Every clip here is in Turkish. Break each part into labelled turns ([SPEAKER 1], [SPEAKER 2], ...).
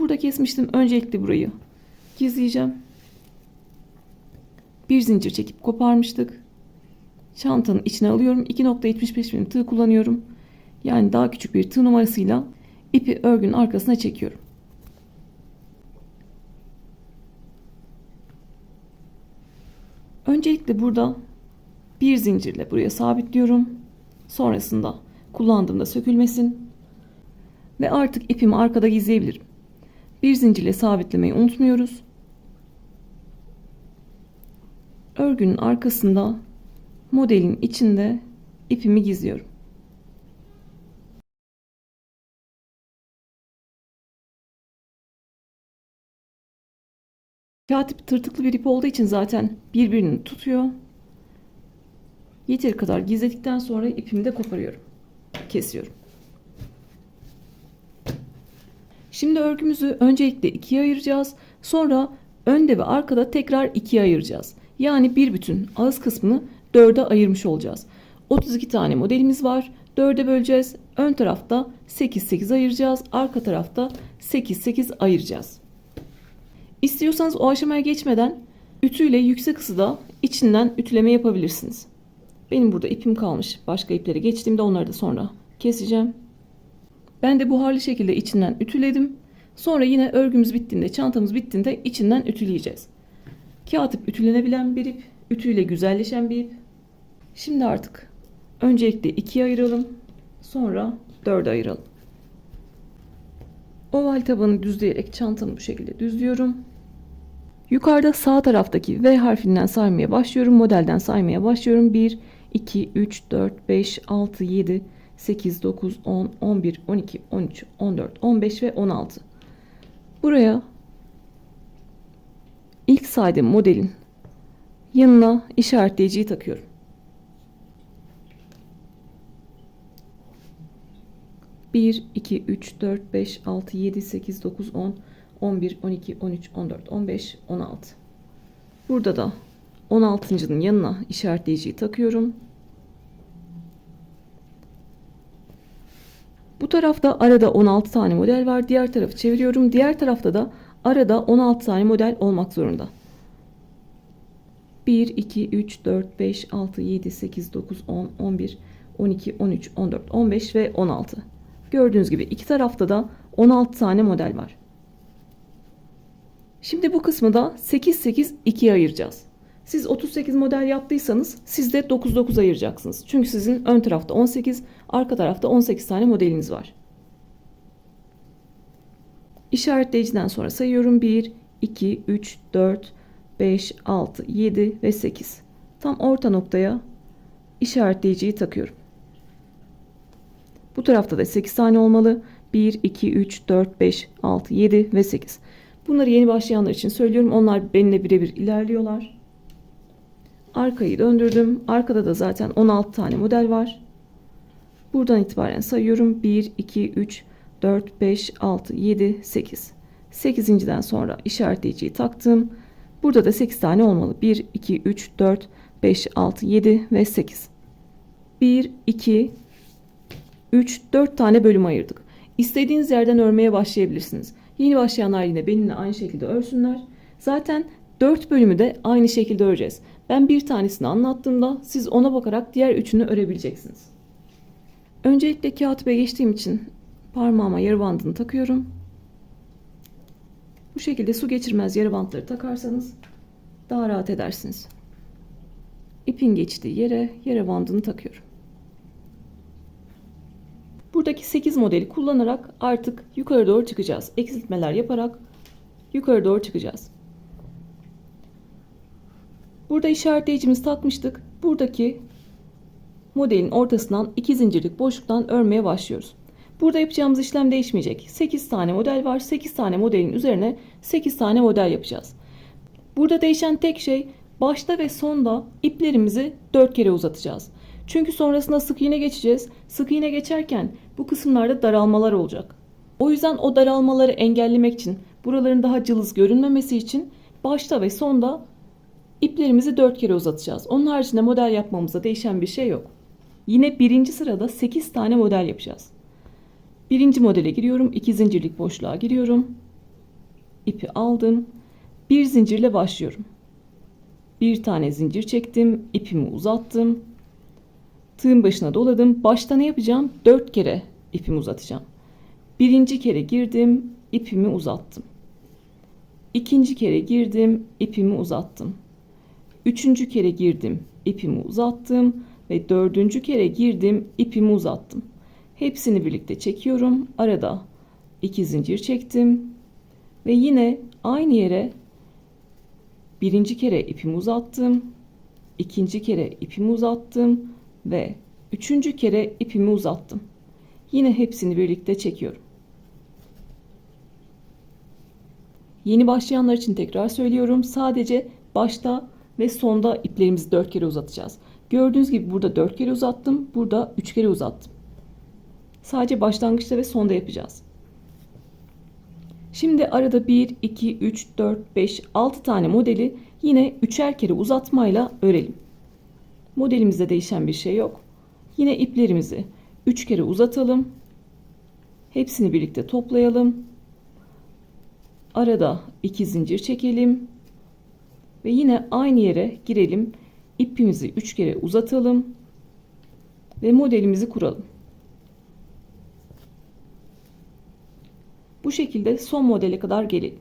[SPEAKER 1] burada kesmiştim. Öncelikle burayı gizleyeceğim. Bir zincir çekip koparmıştık. Çantanın içine alıyorum. 2.75 milim tığ kullanıyorum. Yani daha küçük bir tığ numarasıyla ipi örgünün arkasına çekiyorum. Öncelikle burada bir zincirle buraya sabitliyorum. Sonrasında kullandığımda sökülmesin. Ve artık ipimi arkada gizleyebilirim. Bir zincirle sabitlemeyi unutmuyoruz. Örgünün arkasında modelin içinde ipimi gizliyorum. Kağıt ipi tırtıklı bir ip olduğu için zaten birbirini tutuyor. Yeteri kadar gizledikten sonra ipimi de koparıyorum. Kesiyorum. Şimdi örgümüzü öncelikle ikiye ayıracağız. Sonra önde ve arkada tekrar ikiye ayıracağız. Yani bir bütün ağız kısmını dörde ayırmış olacağız. 32 tane modelimiz var. Dörde böleceğiz. Ön tarafta 8 ayıracağız. Arka tarafta 8 ayıracağız. İstiyorsanız o aşamaya geçmeden ütüyle yüksek ısıda içinden ütüleme yapabilirsiniz. Benim burada ipim kalmış. Başka iplere geçtiğimde onları da sonra keseceğim. Ben de buharlı şekilde içinden ütüledim. Sonra yine örgümüz bittiğinde, çantamız bittiğinde içinden ütüleyeceğiz. Kağıt ip ütülenebilen bir ip, ütüyle güzelleşen bir ip. Şimdi artık öncelikle ikiye ayıralım. Sonra dörde ayıralım. Oval tabanı düzleyerek çantamı bu şekilde düzlüyorum. Yukarıda sağ taraftaki V harfinden saymaya başlıyorum. Modelden saymaya başlıyorum. 1, 2, 3, 4, 5, 6, 7, 8, 9, 10, 11, 12, 13, 14, 15 ve 16. Buraya ilk saydığım modelin yanına işaretleyiciyi takıyorum. Bir, 2, 3, 4, 5, 6, 7, 8, 9, 10, 11, 12, 13, 14, 15, 16. Burada da 16.'nın yanına işaretleyiciyi takıyorum. Bu tarafta arada 16 tane model var. Diğer tarafı çeviriyorum. Diğer tarafta da arada 16 tane model olmak zorunda. 1, 2, 3, 4, 5, 6, 7, 8, 9, 10, 11, 12, 13, 14, 15 ve 16. Gördüğünüz gibi iki tarafta da 16 tane model var. Şimdi bu kısmı da 8 ikiye ayıracağız. Siz 38 model yaptıysanız siz de 9 ayıracaksınız. Çünkü sizin ön tarafta 18, arka tarafta 18 tane modeliniz var. İşaretleyiciden sonra sayıyorum. 1, 2, 3, 4, 5, 6, 7 ve 8. Tam orta noktaya işaretleyiciyi takıyorum. Bu tarafta da 8 tane olmalı. 1, 2, 3, 4, 5, 6, 7 ve 8. Bunları yeni başlayanlar için söylüyorum. Onlar benimle birebir ilerliyorlar. Arkayı döndürdüm. Arkada da zaten 16 tane model var. Buradan itibaren sayıyorum. 1, 2, 3, 4, 5, 6, 7, 8. 8.'den sonra işaretleyiciyi taktım. Burada da 8 tane olmalı. 1, 2, 3, 4, 5, 6, 7 ve 8. 1, 2, 3, 4 tane bölüm ayırdık. İstediğiniz yerden örmeye başlayabilirsiniz. Yeni başlayanlar yine benimle aynı şekilde örsünler. Zaten 4 bölümü de aynı şekilde öreceğiz. Ben bir tanesini anlattığımda siz ona bakarak diğer üçünü örebileceksiniz. Öncelikle kağıt ipe geçtiğim için parmağıma yarı bandını takıyorum. Bu şekilde su geçirmez yarı bantları takarsanız daha rahat edersiniz. İpin geçtiği yere yarı bandını takıyorum. Buradaki 8 modeli kullanarak artık yukarı doğru çıkacağız. Eksiltmeler yaparak yukarı doğru çıkacağız. Burada işaretleyicimizi takmıştık. Buradaki modelin ortasından 2 zincirlik boşluktan örmeye başlıyoruz. Burada yapacağımız işlem değişmeyecek. 8 tane model var. 8 tane modelin üzerine 8 tane model yapacağız. Burada değişen tek şey başta ve sonda iplerimizi 4 kere uzatacağız. Çünkü sonrasında sık iğne geçeceğiz. Sık iğne geçerken bu kısımlarda daralmalar olacak. O yüzden o daralmaları engellemek için, buraların daha cılız görünmemesi için başta ve sonda iplerimizi 4 kere uzatacağız. Onun haricinde model yapmamızda değişen bir şey yok. Yine birinci sırada 8 tane model yapacağız. Birinci modele giriyorum. 2 zincirlik boşluğa giriyorum. ipi aldım. Bir zincirle başlıyorum. Bir tane zincir çektim, ipimi uzattım. Tığın başına doladım. Başta ne yapacağım? 4 kere ipimi uzatacağım. Birinci kere girdim, ipimi uzattım. İkinci kere girdim, ipimi uzattım. Üçüncü kere girdim, ipimi uzattım ve dördüncü kere girdim, ipimi uzattım. Hepsini birlikte çekiyorum. Arada 2 zincir çektim ve yine aynı yere birinci kere ipimi uzattım, ikinci kere ipimi uzattım ve üçüncü kere ipimi uzattım. Yine hepsini birlikte çekiyorum. Yeni başlayanlar için tekrar söylüyorum. Sadece başta ve sonda iplerimizi 4 kere uzatacağız. Gördüğünüz gibi burada 4 kere uzattım. Burada 3 kere uzattım. Sadece başlangıçta ve sonda yapacağız. Şimdi arada 1, 2, 3, 4, 5, 6 tane modeli yine 3'er kere uzatmayla örelim. Modelimizde değişen bir şey yok. Yine iplerimizi 3 kere uzatalım. Hepsini birlikte toplayalım. Arada 2 zincir çekelim. Ve yine aynı yere girelim. İpimizi 3 kere uzatalım. Ve modelimizi kuralım. Bu şekilde son modele kadar gelelim.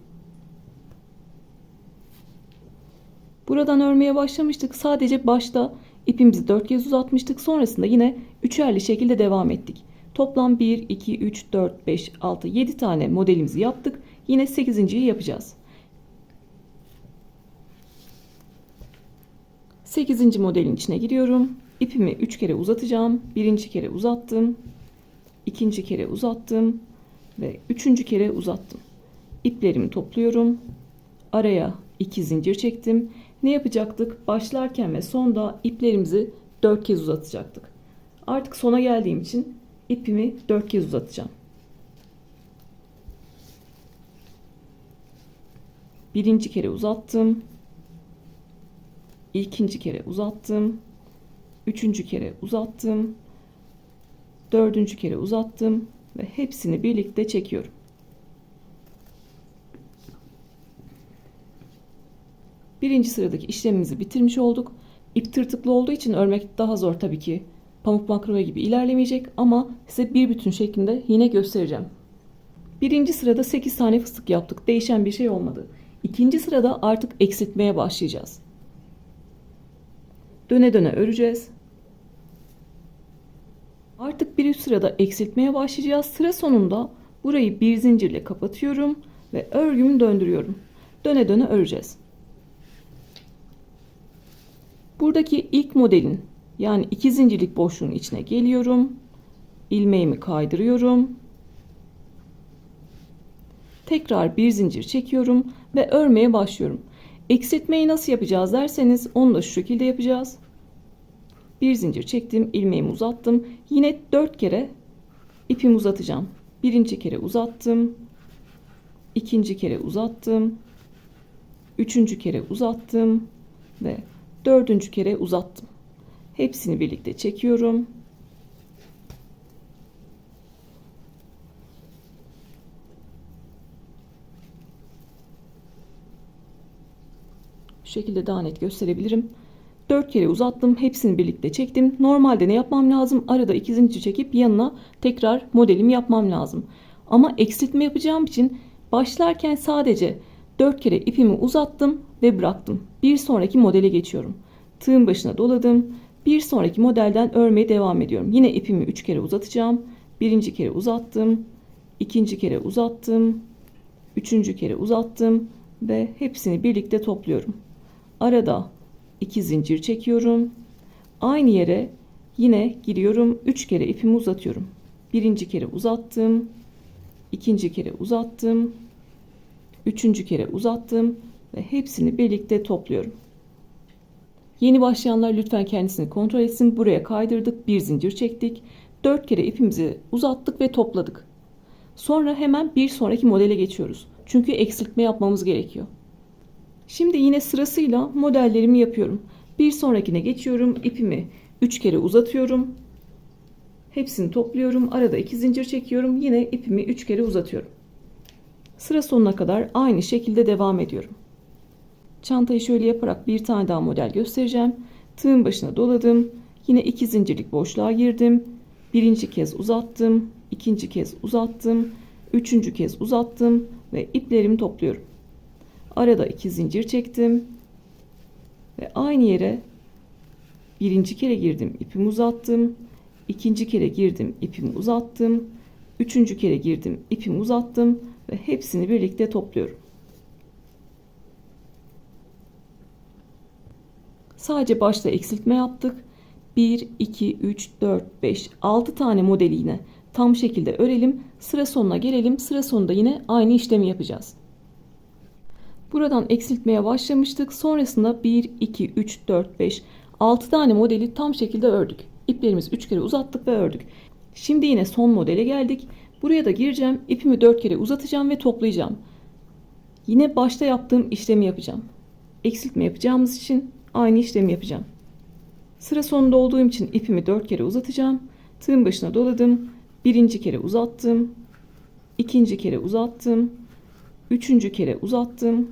[SPEAKER 1] Buradan örmeye başlamıştık. Sadece başta ipimizi 4 kez uzatmıştık. Sonrasında yine üçerli şekilde devam ettik. Toplam 1, 2, 3, 4, 5, 6, 7 tane modelimizi yaptık. Yine 8.'yi yapacağız. 8. modelin içine giriyorum. İpimi 3 kere uzatacağım. Birinci kere uzattım. İkinci kere uzattım. Ve üçüncü kere uzattım. İplerimi topluyorum. Araya 2 zincir çektim. Ne yapacaktık? Başlarken ve sonda iplerimizi 4 kez uzatacaktık. Artık sona geldiğim için ipimi 4 kez uzatacağım. Birinci kere uzattım. İkinci kere uzattım. Üçüncü kere uzattım. Dördüncü kere uzattım. Ve hepsini birlikte çekiyorum. Birinci sıradaki işlemimizi bitirmiş olduk. İp tırtıklı olduğu için örmek daha zor tabii ki. Pamuk makrome gibi ilerlemeyecek ama size bir bütün şeklinde yine göstereceğim. Birinci sırada 8 tane fıstık yaptık. Değişen bir şey olmadı. İkinci sırada artık eksiltmeye başlayacağız. Döne döne öreceğiz. Artık bir üst sırada eksiltmeye başlayacağız. Sıra sonunda burayı bir zincirle kapatıyorum ve örgümü döndürüyorum. Döne döne öreceğiz. Buradaki ilk modelin yani 2 zincirlik boşluğun içine geliyorum. İlmeğimi kaydırıyorum. Tekrar bir zincir çekiyorum ve örmeye başlıyorum. Eksiltmeyi nasıl yapacağız derseniz onu da şu şekilde yapacağız. Bir zincir çektim, ilmeğimi uzattım. Yine 4 kere ipimi uzatacağım. Birinci kere uzattım. İkinci kere uzattım. Üçüncü kere uzattım. Ve dördüncü kere uzattım. Hepsini birlikte çekiyorum. Şu şekilde daha net gösterebilirim. 4 kere uzattım. Hepsini birlikte çektim. Normalde ne yapmam lazım? Arada 2 zincir çekip yanına tekrar modelimi yapmam lazım. Ama eksiltme yapacağım için başlarken sadece 4 kere ipimi uzattım ve bıraktım. Bir sonraki modele geçiyorum. Tığın başına doladım. Bir sonraki modelden örmeye devam ediyorum. Yine ipimi 3 kere uzatacağım. Birinci kere uzattım. İkinci kere uzattım. Üçüncü kere uzattım. Ve hepsini birlikte topluyorum. Arada 2 zincir çekiyorum. Aynı yere yine giriyorum. 3 kere ipimi uzatıyorum. Birinci kere uzattım. İkinci kere uzattım. Üçüncü kere uzattım. Ve hepsini birlikte topluyorum. Yeni başlayanlar lütfen kendisini kontrol etsin. Buraya kaydırdık. Bir zincir çektik. 4 kere ipimizi uzattık ve topladık. Sonra hemen bir sonraki modele geçiyoruz. Çünkü eksiltme yapmamız gerekiyor. Şimdi yine sırasıyla modellerimi yapıyorum. Bir sonrakine geçiyorum. İpimi 3 kere uzatıyorum. Hepsini topluyorum. Arada 2 zincir çekiyorum. Yine ipimi 3 kere uzatıyorum. Sıra sonuna kadar aynı şekilde devam ediyorum. Çantayı şöyle yaparak bir tane daha model göstereceğim. Tığın başına doladım. Yine 2 zincirlik boşluğa girdim. Birinci kez uzattım. İkinci kez uzattım. Üçüncü kez uzattım. Ve iplerimi topluyorum. Arada 2 zincir çektim. Ve aynı yere birinci kere girdim. İpimi uzattım. İkinci kere girdim. İpimi uzattım. Üçüncü kere girdim. İpimi uzattım. Ve hepsini birlikte topluyorum. Sadece başta eksiltme yaptık. 1, 2, 3, 4, 5, 6 tane modeli yine tam şekilde örelim. Sıra sonuna gelelim. Sıra sonunda yine aynı işlemi yapacağız. Buradan eksiltmeye başlamıştık. Sonrasında 1, 2, 3, 4, 5, 6 tane modeli tam şekilde ördük. İplerimizi 3 kere uzattık ve ördük. Şimdi yine son modele geldik. Buraya da gireceğim. İpimi 4 kere uzatacağım ve toplayacağım. Yine başta yaptığım işlemi yapacağım. Eksiltme yapacağımız için aynı işlemi yapacağım. Sıra sonunda olduğum için ipimi 4 kere uzatacağım. Tığın başına doladım. Birinci kere uzattım. İkinci kere uzattım. Üçüncü kere uzattım.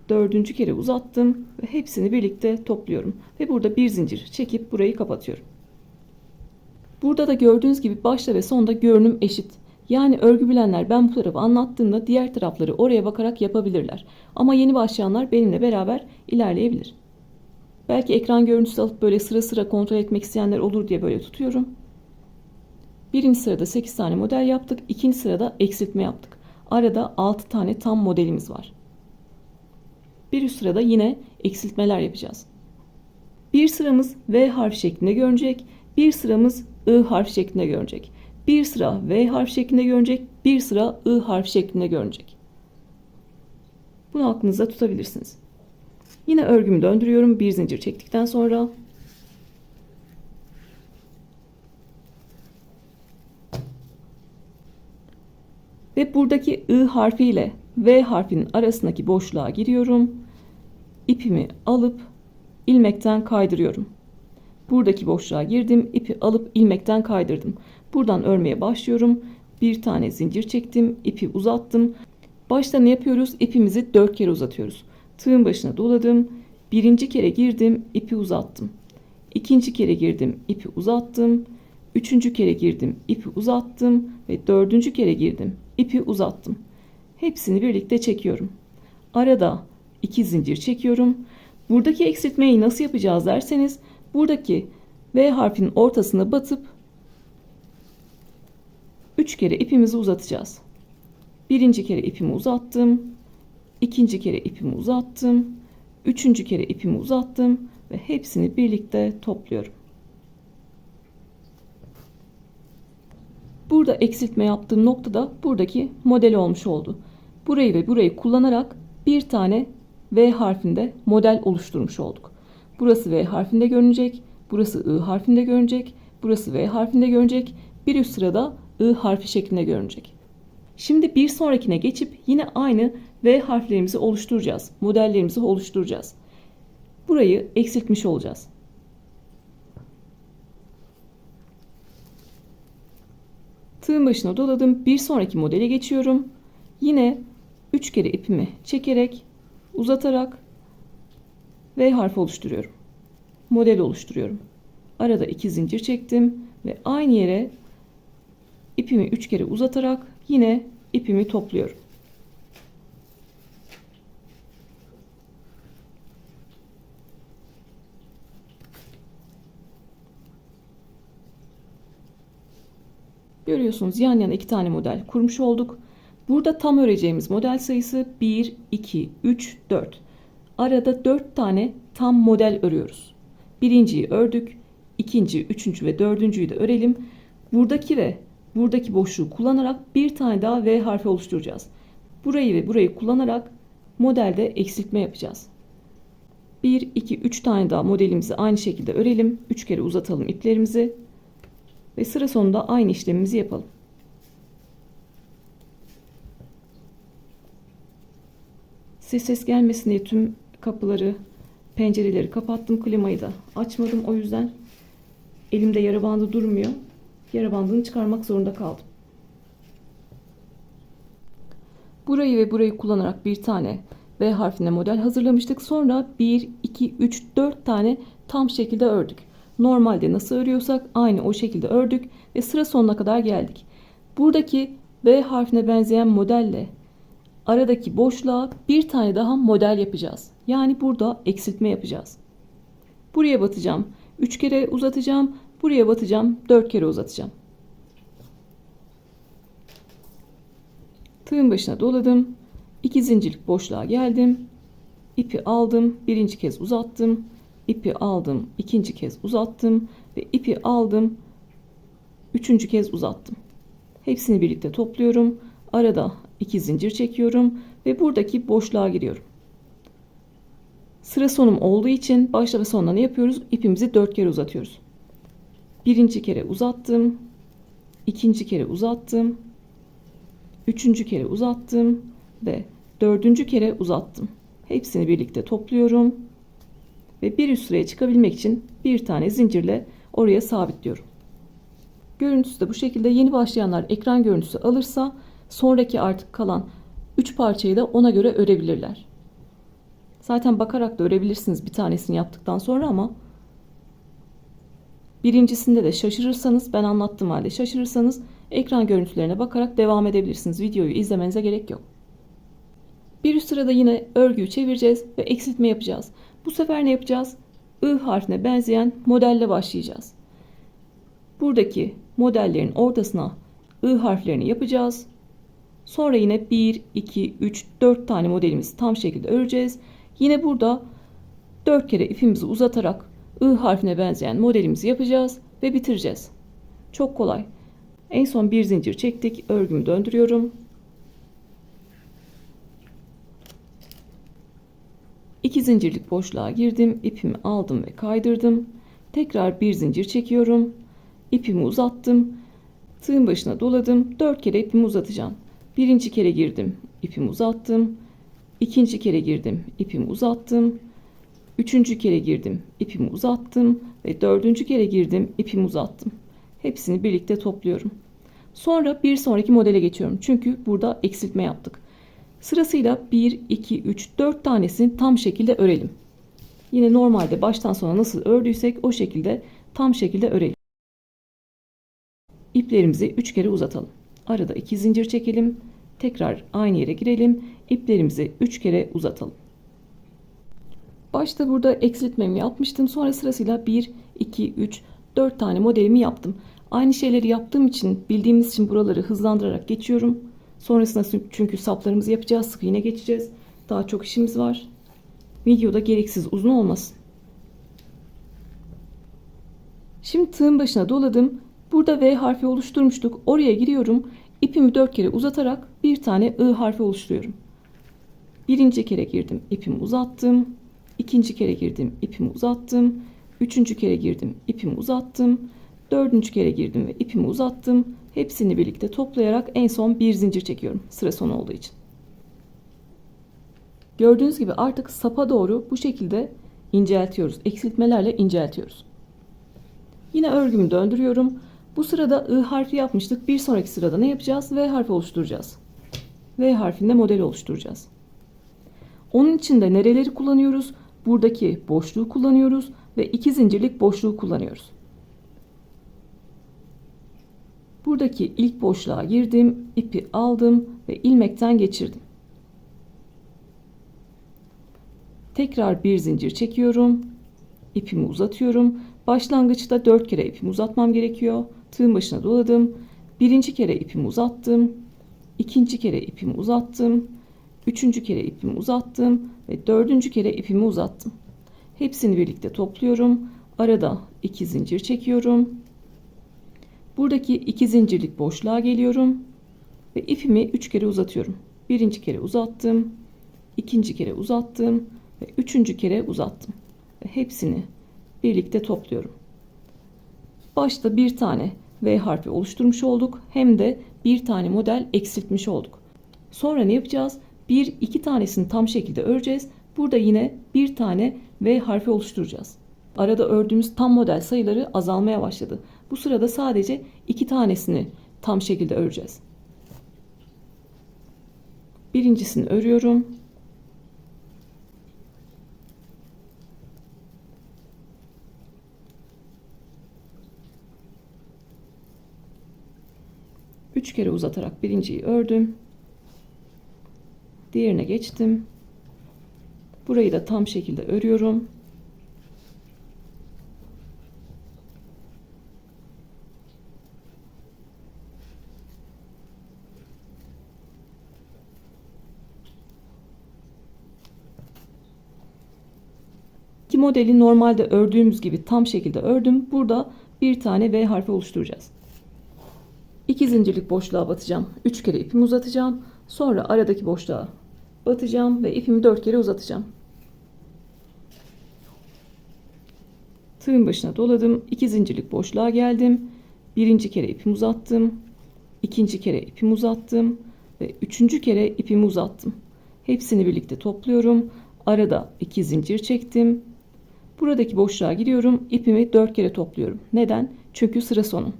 [SPEAKER 1] Dördüncü kere uzattım. Ve hepsini birlikte topluyorum. Ve burada bir zincir çekip burayı kapatıyorum. Burada da gördüğünüz gibi başta ve sonda görünüm eşit. Yani örgü bilenler ben bu tarafı anlattığımda diğer tarafları oraya bakarak yapabilirler. Ama yeni başlayanlar benimle beraber ilerleyebilir. Belki ekran görüntüsü alıp böyle sıra sıra kontrol etmek isteyenler olur diye böyle tutuyorum. Birinci sırada 8 tane model yaptık. İkinci sırada eksiltme yaptık. Arada 6 tane tam modelimiz var. Bir üst sırada yine eksiltmeler yapacağız. Bir sıramız V harfi şeklinde görünecek. Bir sıramız I harfi şeklinde görünecek. Bir sıra V harfi şeklinde görünecek. Bir sıra I harfi şeklinde görünecek. Bunu aklınızda tutabilirsiniz. Yine örgümü döndürüyorum. Bir zincir çektikten sonra ve buradaki I harfi ile V harfinin arasındaki boşluğa giriyorum. İpimi alıp ilmekten kaydırıyorum. Buradaki boşluğa girdim. İpi alıp ilmekten kaydırdım. Buradan örmeye başlıyorum. Bir tane zincir çektim. İpi uzattım. Başta ne yapıyoruz? İpimizi 4 kere uzatıyoruz. Tığın başına doladım. Birinci kere girdim. İpi uzattım. İkinci kere girdim. İpi uzattım. Üçüncü kere girdim. İpi uzattım. Ve dördüncü kere girdim. İpi uzattım. Hepsini birlikte çekiyorum. Arada 2 zincir çekiyorum. Buradaki eksiltmeyi nasıl yapacağız derseniz buradaki V harfinin ortasına batıp 3 kere ipimizi uzatacağız. Birinci kere ipimi uzattım. İkinci kere ipimi uzattım. Üçüncü kere ipimi uzattım. Ve hepsini birlikte topluyorum. Burada eksiltme yaptığım noktada buradaki model olmuş oldu. Burayı ve burayı kullanarak bir tane V harfinde model oluşturmuş olduk. Burası V harfinde görünecek. Burası I harfinde görünecek. Burası V harfinde görünecek. Bir üst sırada I harfi şeklinde görünecek. Şimdi bir sonrakine geçip yine aynı V harflerimizi oluşturacağız. Modellerimizi oluşturacağız. Burayı eksiltmiş olacağız. Tığın başına doladım. Bir sonraki modele geçiyorum. Yine 3 kere ipimi çekerek, uzatarak V harfi oluşturuyorum. Model oluşturuyorum. Arada 2 zincir çektim ve aynı yere ipimi 3 kere uzatarak yine ipimi topluyorum. Görüyorsunuz yan yana 2 tane model kurmuş olduk. Burada tam öreceğimiz model sayısı 1, 2, 3, 4. Arada 4 tane tam model örüyoruz. Birinciyi ördük. İkinci, üçüncü ve dördüncüyü de örelim. Buradaki ve buradaki boşluğu kullanarak bir tane daha V harfi oluşturacağız. Burayı ve burayı kullanarak modelde eksiltme yapacağız. 1, 2, 3 tane daha modelimizi aynı şekilde örelim. 3 kere uzatalım iplerimizi. Ve sıra sonunda aynı işlemimizi yapalım. Ses gelmesin diye tüm kapıları, pencereleri kapattım. Klimayı da açmadım. O yüzden elimde yara bandı durmuyor. Yara bandını çıkarmak zorunda kaldım. Burayı ve burayı kullanarak bir tane V harfine model hazırlamıştık. Sonra 1, 2, 3, 4 tane tam şekilde ördük. Normalde nasıl örüyorsak aynı o şekilde ördük ve sıra sonuna kadar geldik. Buradaki V harfine benzeyen modelle aradaki boşluğa bir tane daha model yapacağız. Yani burada eksiltme yapacağız. Buraya batacağım. 3 kere uzatacağım. Buraya batacağım. 4 kere uzatacağım. Tığın başına doladım. 2 zincirlik boşluğa geldim. İpi aldım. Birinci kez uzattım. İpi aldım. İkinci kez uzattım. Ve ipi aldım. Üçüncü kez uzattım. Hepsini birlikte topluyorum. Arada 2 zincir çekiyorum. Ve buradaki boşluğa giriyorum. Sıra sonum olduğu için başla ve sonuna ne yapıyoruz? İpimizi 4 kere uzatıyoruz. Birinci kere uzattım. İkinci kere uzattım. Üçüncü kere uzattım. Ve dördüncü kere uzattım. Hepsini birlikte topluyorum. Ve bir üst sıraya çıkabilmek için bir tane zincirle oraya sabitliyorum. Görüntüsü de bu şekilde. Yeni başlayanlar ekran görüntüsü alırsa sonraki artık kalan 3 parçayı da ona göre örebilirler. Zaten bakarak da örebilirsiniz bir tanesini yaptıktan sonra ama birincisinde de şaşırırsanız, ben anlattığım halde şaşırırsanız ekran görüntülerine bakarak devam edebilirsiniz. Videoyu izlemenize gerek yok. Bir üst sırada yine örgüyü çevireceğiz ve eksiltme yapacağız. Bu sefer ne yapacağız? I harfine benzeyen modelle başlayacağız. Buradaki modellerin ortasına I harflerini yapacağız. Sonra yine 1, 2, 3, 4 tane modelimizi tam şekilde öreceğiz. Yine burada 4 kere ipimizi uzatarak I harfine benzeyen modelimizi yapacağız ve bitireceğiz. Çok kolay. En son bir zincir çektik. Örgümü döndürüyorum. 2 zincirlik boşluğa girdim. İpimi aldım ve kaydırdım. Tekrar bir zincir çekiyorum. İpimi uzattım. Tığın başına doladım. 4 kere ipimi uzatacağım. Birinci kere girdim. İpimi uzattım. İkinci kere girdim. İpimi uzattım. Üçüncü kere girdim. İpimi uzattım. Ve dördüncü kere girdim. İpimi uzattım. Hepsini birlikte topluyorum. Sonra bir sonraki modele geçiyorum. Çünkü burada eksiltme yaptık. Sırasıyla 1, 2, 3, 4 tanesini tam şekilde örelim. Yine normalde baştan sona nasıl ördüysek o şekilde tam şekilde örelim. İplerimizi 3 kere uzatalım. Arada 2 zincir çekelim. Tekrar aynı yere girelim. İplerimizi 3 kere uzatalım. Başta burada eksiltmemi yapmıştım. Sonra sırasıyla 1, 2, 3, 4 tane modelimi yaptım. Aynı şeyleri yaptığım için, bildiğimiz için buraları hızlandırarak geçiyorum. Sonrasında çünkü saplarımızı yapacağız. Sık iğne geçeceğiz. Daha çok işimiz var. Videoda gereksiz uzun olmasın. Şimdi tığın başına doladım. Burada V harfi oluşturmuştuk. Oraya giriyorum. İpimi 4 kere uzatarak bir tane I harfi oluşturuyorum. Birinci kere girdim. İpimi uzattım. İkinci kere girdim. İpimi uzattım. Üçüncü kere girdim. İpimi uzattım. Dördüncü kere girdim ve ipimi uzattım. Hepsini birlikte toplayarak en son bir zincir çekiyorum. Sıra sonu olduğu için. Gördüğünüz gibi artık sapa doğru bu şekilde inceltiyoruz. Eksiltmelerle inceltiyoruz. Yine örgümü döndürüyorum. Bu sırada I harfi yapmıştık. Bir sonraki sırada ne yapacağız? V harfi oluşturacağız. V harfinde model oluşturacağız. Onun için de nereleri kullanıyoruz? Buradaki boşluğu kullanıyoruz ve 2 zincirlik boşluğu kullanıyoruz. Buradaki ilk boşluğa girdim, ipi aldım ve ilmekten geçirdim. Tekrar bir zincir çekiyorum. İpimi uzatıyorum. Başlangıçta 4 kere ipimi uzatmam gerekiyor. Tığın başına doladım. Birinci kere ipimi uzattım. İkinci kere ipimi uzattım. Üçüncü kere ipimi uzattım ve dördüncü kere ipimi uzattım. Hepsini birlikte topluyorum. Arada 2 zincir çekiyorum. Buradaki 2 zincirlik boşluğa geliyorum ve ipimi 3 kere uzatıyorum. Birinci kere uzattım. İkinci kere uzattım ve üçüncü kere uzattım. Ve hepsini birlikte topluyorum. Başta bir tane V harfi oluşturmuş olduk. Hem de bir tane model eksiltmiş olduk. Sonra ne yapacağız? Bir iki tanesini tam şekilde öreceğiz. Burada yine bir tane V harfi oluşturacağız. Arada ördüğümüz tam model sayıları azalmaya başladı. Bu sırada sadece 2 tanesini tam şekilde öreceğiz. Birincisini örüyorum. Üç kere uzatarak birinciyi ördüm. Diğerine geçtim. Burayı da tam şekilde örüyorum. İki modeli normalde ördüğümüz gibi tam şekilde ördüm. Burada bir tane V harfi oluşturacağız. 2 zincirlik boşluğa batacağım. 3 kere ipimi uzatacağım. Sonra aradaki boşluğa batacağım ve ipimi 4 kere uzatacağım. Tığın başına doladım. 2 zincirlik boşluğa geldim. Birinci kere ipimi uzattım. İkinci kere ipimi uzattım. Ve üçüncü kere ipimi uzattım. Hepsini birlikte topluyorum. Arada 2 zincir çektim. Buradaki boşluğa giriyorum. İpimi 4 kere topluyorum. Neden? Çünkü sıra sonu.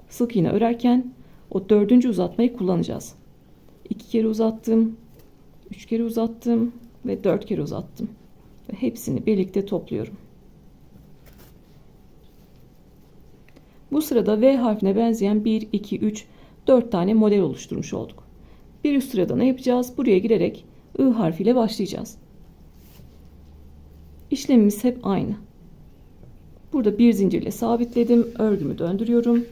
[SPEAKER 1] Sık iğne örerken o dördüncü uzatmayı kullanacağız. 2 kere uzattım. 3 kere uzattım. Ve 4 kere uzattım. Ve hepsini birlikte topluyorum. Bu sırada V harfine benzeyen 1, 2, 3, 4 tane model oluşturmuş olduk. Bir üst sırada ne yapacağız? Buraya girerek I harfiyle başlayacağız. İşlemimiz hep aynı. Burada bir zincirle sabitledim. Örgümü döndürüyorum.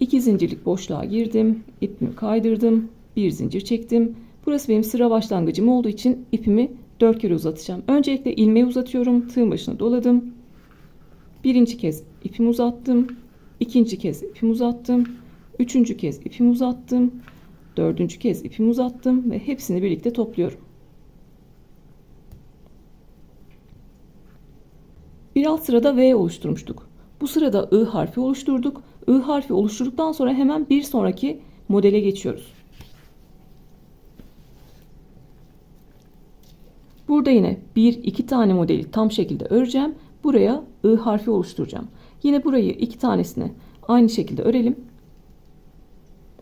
[SPEAKER 1] 2 zincirlik boşluğa girdim. İpimi kaydırdım. Bir zincir çektim. Burası benim sıra başlangıcım olduğu için ipimi 4 kere uzatacağım. Öncelikle ilmeği uzatıyorum. Tığın başına doladım. Birinci kez ipimi uzattım. İkinci kez ipimi uzattım. Üçüncü kez ipimi uzattım. Dördüncü kez ipimi uzattım ve hepsini birlikte topluyorum. Bir alt sırada V oluşturmuştuk. Bu sırada I harfi oluşturduk. I harfi oluşturduktan sonra hemen bir sonraki modele geçiyoruz. Burada yine 1-2 tane modeli tam şekilde öreceğim. Buraya I harfi oluşturacağım. Yine burayı 2 tanesini aynı şekilde örelim.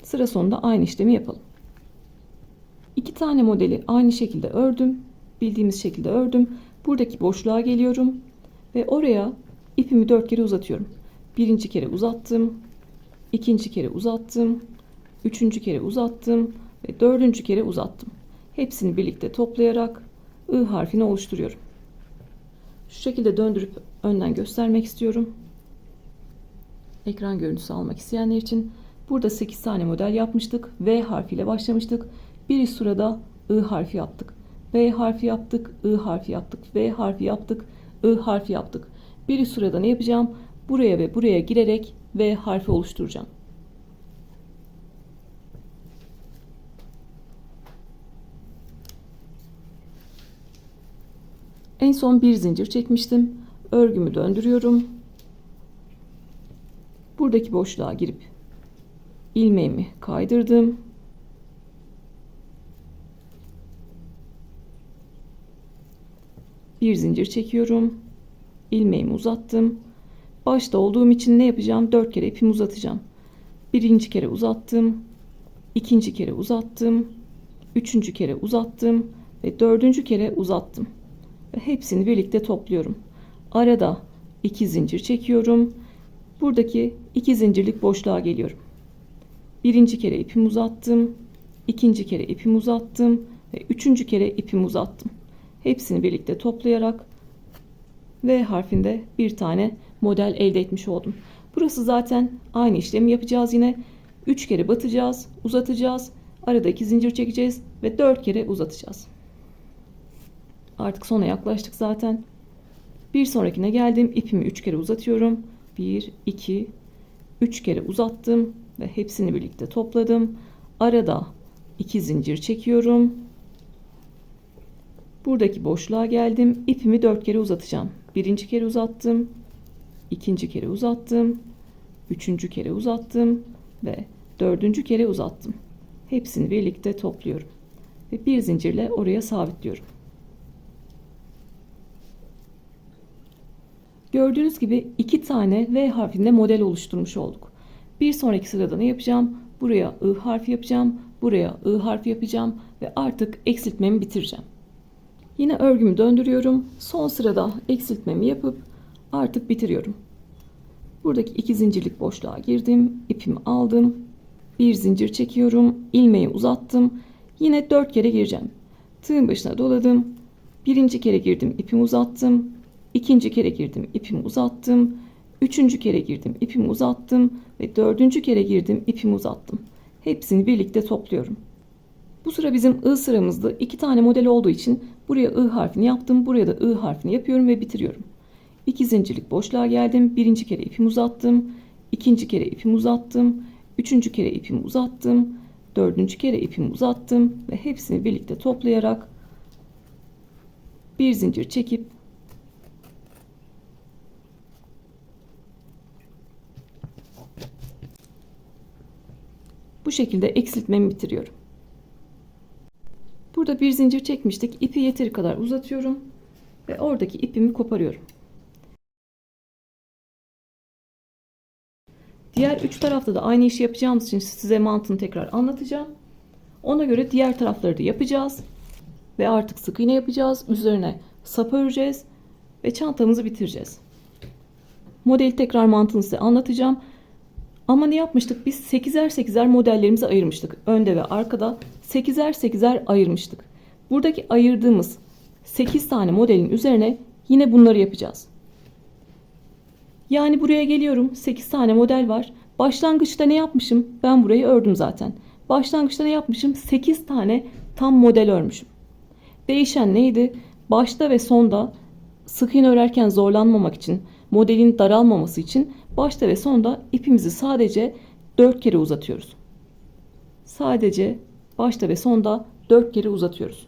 [SPEAKER 1] Sıra sonunda aynı işlemi yapalım. 2 tane modeli aynı şekilde ördüm. Bildiğimiz şekilde ördüm. Buradaki boşluğa geliyorum. Ve oraya ipimi 4 kere uzatıyorum. Birinci kere uzattım. İkinci kere uzattım. Üçüncü kere uzattım. Ve dördüncü kere uzattım. Hepsini birlikte toplayarak I harfini oluşturuyorum. Şu şekilde döndürüp önden göstermek istiyorum. Ekran görüntüsü almak isteyenler için. Burada 8 tane model yapmıştık. V harfiyle başlamıştık. Bir üst sırada I harfi yaptık. V harfi yaptık. I harfi yaptık. V harfi yaptık. I harfi yaptık. Bir üst sırada ne yapacağım? Buraya ve buraya girerek V harfi oluşturacağım. En son bir zincir çekmiştim. Örgümü döndürüyorum. Buradaki boşluğa girip ilmeğimi kaydırdım. Bir zincir çekiyorum. İlmeğimi uzattım. Başta olduğum için ne yapacağım? 4 kere ipimi uzatacağım. Birinci kere uzattım. İkinci kere uzattım. Üçüncü kere uzattım. Ve dördüncü kere uzattım. Ve hepsini birlikte topluyorum. Arada 2 zincir çekiyorum. Buradaki 2 zincirlik boşluğa geliyorum. Birinci kere ipimi uzattım. İkinci kere ipimi uzattım. Ve üçüncü kere ipimi uzattım. Hepsini birlikte toplayarak V harfinde bir tane model elde etmiş oldum. Burası zaten aynı işlemi yapacağız yine. 3 kere batacağız, uzatacağız. Arada 2 zincir çekeceğiz ve 4 kere uzatacağız. Artık sona yaklaştık zaten. Bir sonrakine geldim. İpimi 3 kere uzatıyorum. 1, 2, 3 kere uzattım ve hepsini birlikte topladım. Arada 2 zincir çekiyorum. Buradaki boşluğa geldim. İpimi 4 kere uzatacağım. Birinci kere uzattım. İkinci kere uzattım. Üçüncü kere uzattım. Ve dördüncü kere uzattım. Hepsini birlikte topluyorum. Ve bir zincirle oraya sabitliyorum. Gördüğünüz gibi 2 tane V harfinde model oluşturmuş olduk. Bir sonraki sırada ne yapacağım? Buraya I harfi yapacağım. Buraya I harfi yapacağım. Ve artık eksiltmemi bitireceğim. Yine örgümü döndürüyorum. Son sırada eksiltmemi yapıp artık bitiriyorum. Buradaki 2 zincirlik boşluğa girdim. İpimi aldım. Bir zincir çekiyorum. İlmeği uzattım. Yine 4 kere gireceğim. Tığın başına doladım. Birinci kere girdim, ipimi uzattım. İkinci kere girdim, ipimi uzattım. Üçüncü kere girdim, ipimi uzattım. Ve dördüncü kere girdim, ipimi uzattım. Hepsini birlikte topluyorum. Bu sıra bizim I sıramızdı. 2 tane model olduğu için buraya I harfini yaptım. Buraya da I harfini yapıyorum ve bitiriyorum. 2 zincirlik boşluğa geldim. Birinci kere ipimi uzattım. İkinci kere ipimi uzattım. Üçüncü kere ipimi uzattım. Dördüncü kere ipimi uzattım. Ve hepsini birlikte toplayarak bir zincir çekip bu şekilde eksiltmemi bitiriyorum. Burada bir zincir çekmiştik. İpi yeteri kadar uzatıyorum ve oradaki ipimi koparıyorum. Diğer 3 tarafta da aynı işi yapacağımız için size mantığını tekrar anlatacağım. Ona göre diğer tarafları da yapacağız. Ve artık sık iğne yapacağız. Üzerine sap öreceğiz ve çantamızı bitireceğiz. Modeli tekrar mantığını size anlatacağım. Ama ne yapmıştık? Biz 8'er 8'er modellerimizi ayırmıştık. Önde ve arkada 8'er 8'er ayırmıştık. Buradaki ayırdığımız 8 tane modelin üzerine yine bunları yapacağız. Yani buraya geliyorum. 8 tane model var. Başlangıçta ne yapmışım? Ben burayı ördüm zaten. Başlangıçta ne yapmışım? 8 tane tam model örmüşüm. Değişen neydi? Başta ve sonda sık iğne örerken zorlanmamak için, modelin daralmaması için başta ve sonda ipimizi sadece 4 kere uzatıyoruz. Sadece başta ve sonda 4 kere uzatıyoruz.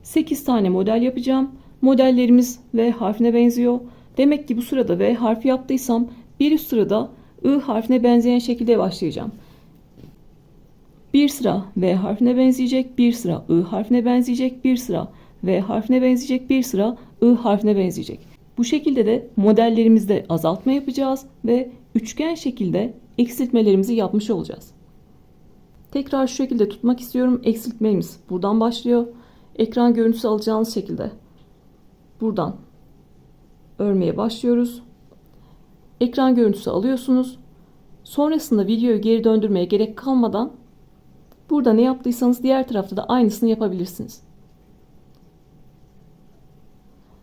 [SPEAKER 1] 8 tane model yapacağım. Modellerimiz V harfine benziyor. Demek ki bu sırada V harfi yaptıysam bir üst sırada I harfine benzeyen şekilde başlayacağım. Bir sıra V harfine benzeyecek, bir sıra I harfine benzeyecek, bir sıra V harfine benzeyecek, bir sıra I harfine benzeyecek. Bu şekilde de modellerimizde azaltma yapacağız ve üçgen şekilde eksiltmelerimizi yapmış olacağız. Tekrar şu şekilde tutmak istiyorum. Eksiltmemiz buradan başlıyor. Ekran görüntüsü alacağınız şekilde buradan örmeye başlıyoruz. Ekran görüntüsü alıyorsunuz. Sonrasında videoyu geri döndürmeye gerek kalmadan burada ne yaptıysanız diğer tarafta da aynısını yapabilirsiniz.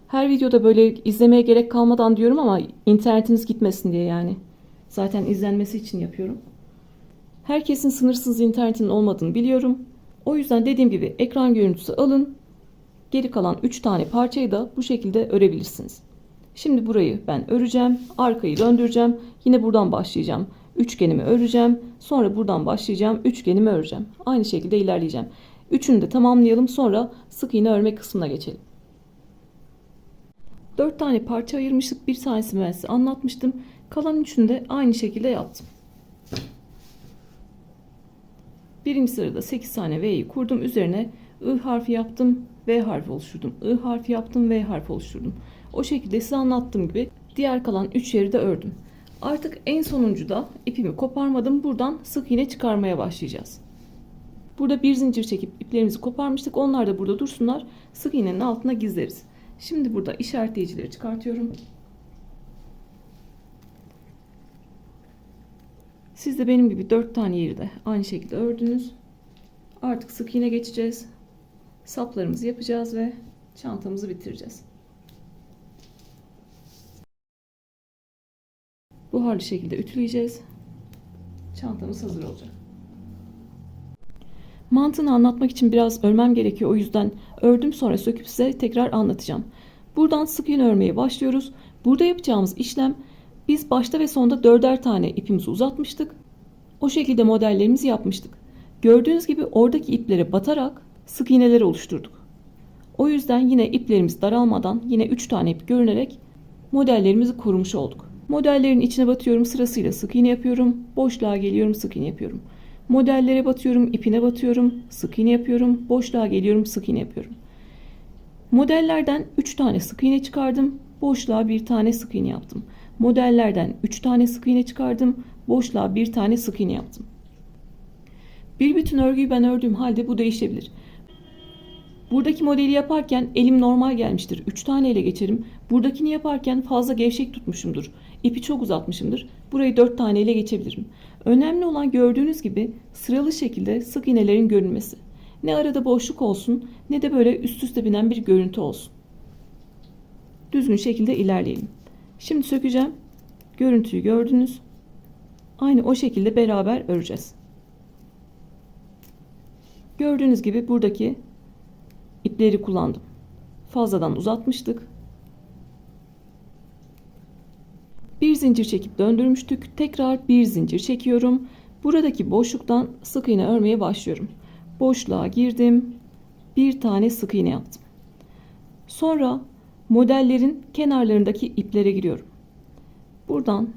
[SPEAKER 1] Her videoda böyle izlemeye gerek kalmadan diyorum ama internetiniz gitmesin diye yani. Zaten izlenmesi için yapıyorum. Herkesin sınırsız internetinin olmadığını biliyorum. O yüzden dediğim gibi ekran görüntüsü alın. Geri kalan 3 tane parçayı da bu şekilde örebilirsiniz. Şimdi burayı ben öreceğim. Arkayı döndüreceğim. Yine buradan başlayacağım. Üçgenimi öreceğim. Sonra buradan başlayacağım. Üçgenimi öreceğim. Aynı şekilde ilerleyeceğim. Üçünü de tamamlayalım. Sonra sık iğne örme kısmına geçelim. 4 tane parça ayırmıştık. Bir tanesini ben size anlatmıştım. Kalan üçünü de aynı şekilde yaptım. Birinci sırada 8 tane V'yi kurdum. Üzerine I harfi yaptım. V harfi oluşturdum. I harfi yaptım. V harfi oluşturdum. O şekilde size anlattığım gibi diğer kalan 3 yeri de ördüm. Artık en sonuncuda ipimi koparmadım. Buradan sık iğne çıkarmaya başlayacağız. Burada bir zincir çekip iplerimizi koparmıştık. Onlar da burada dursunlar. Sık iğnenin altına gizleriz. Şimdi burada işaretleyicileri çıkartıyorum. Siz de benim gibi 4 tane yeri de aynı şekilde ördünüz. Artık sık iğne geçeceğiz. Saplarımızı yapacağız ve çantamızı bitireceğiz. Buharlı şekilde ütüleyeceğiz. Çantamız hazır olacak. Mantığını anlatmak için biraz örmem gerekiyor. O yüzden ördüm, sonra söküp size tekrar anlatacağım. Buradan sık iğne örmeye başlıyoruz. Burada yapacağımız işlem, biz başta ve sonda 4'er tane ipimizi uzatmıştık. O şekilde modellerimizi yapmıştık. Gördüğünüz gibi oradaki iplere batarak sık iğneleri oluşturduk. O yüzden yine iplerimiz daralmadan yine 3 tane ip görünerek modellerimizi korumuş olduk. Modellerin içine batıyorum, sırasıyla sık iğne yapıyorum. Boşluğa geliyorum, sık iğne yapıyorum. Modellere batıyorum, ipine batıyorum, sık iğne yapıyorum. Boşluğa geliyorum, sık iğne yapıyorum. Modellerden 3 tane sık iğne çıkardım. Boşluğa bir tane sık iğne yaptım. Modellerden 3 tane sık iğne çıkardım. Boşluğa bir tane sık iğne yaptım. Bir bütün örgüyü ben ördüğüm halde bu değişebilir. Buradaki modeli yaparken elim normal gelmiştir. 3 tane ile geçerim. Buradakini yaparken fazla gevşek tutmuşumdur. İpi çok uzatmışımdır. Burayı 4 tane ile geçebilirim. Önemli olan gördüğünüz gibi sıralı şekilde sık iğnelerin görünmesi. Ne arada boşluk olsun ne de böyle üst üste binen bir görüntü olsun. Düzgün şekilde ilerleyelim. Şimdi sökeceğim. Görüntüyü gördünüz. Aynı o şekilde beraber öreceğiz. Gördüğünüz gibi buradaki ipleri kullandım. Fazladan uzatmıştık. Bir zincir çekip döndürmüştük. Tekrar bir zincir çekiyorum. Buradaki boşluktan sık iğne örmeye başlıyorum. Boşluğa girdim. Bir tane sık iğne yaptım. Sonra modellerin kenarlarındaki iplere giriyorum. Buradan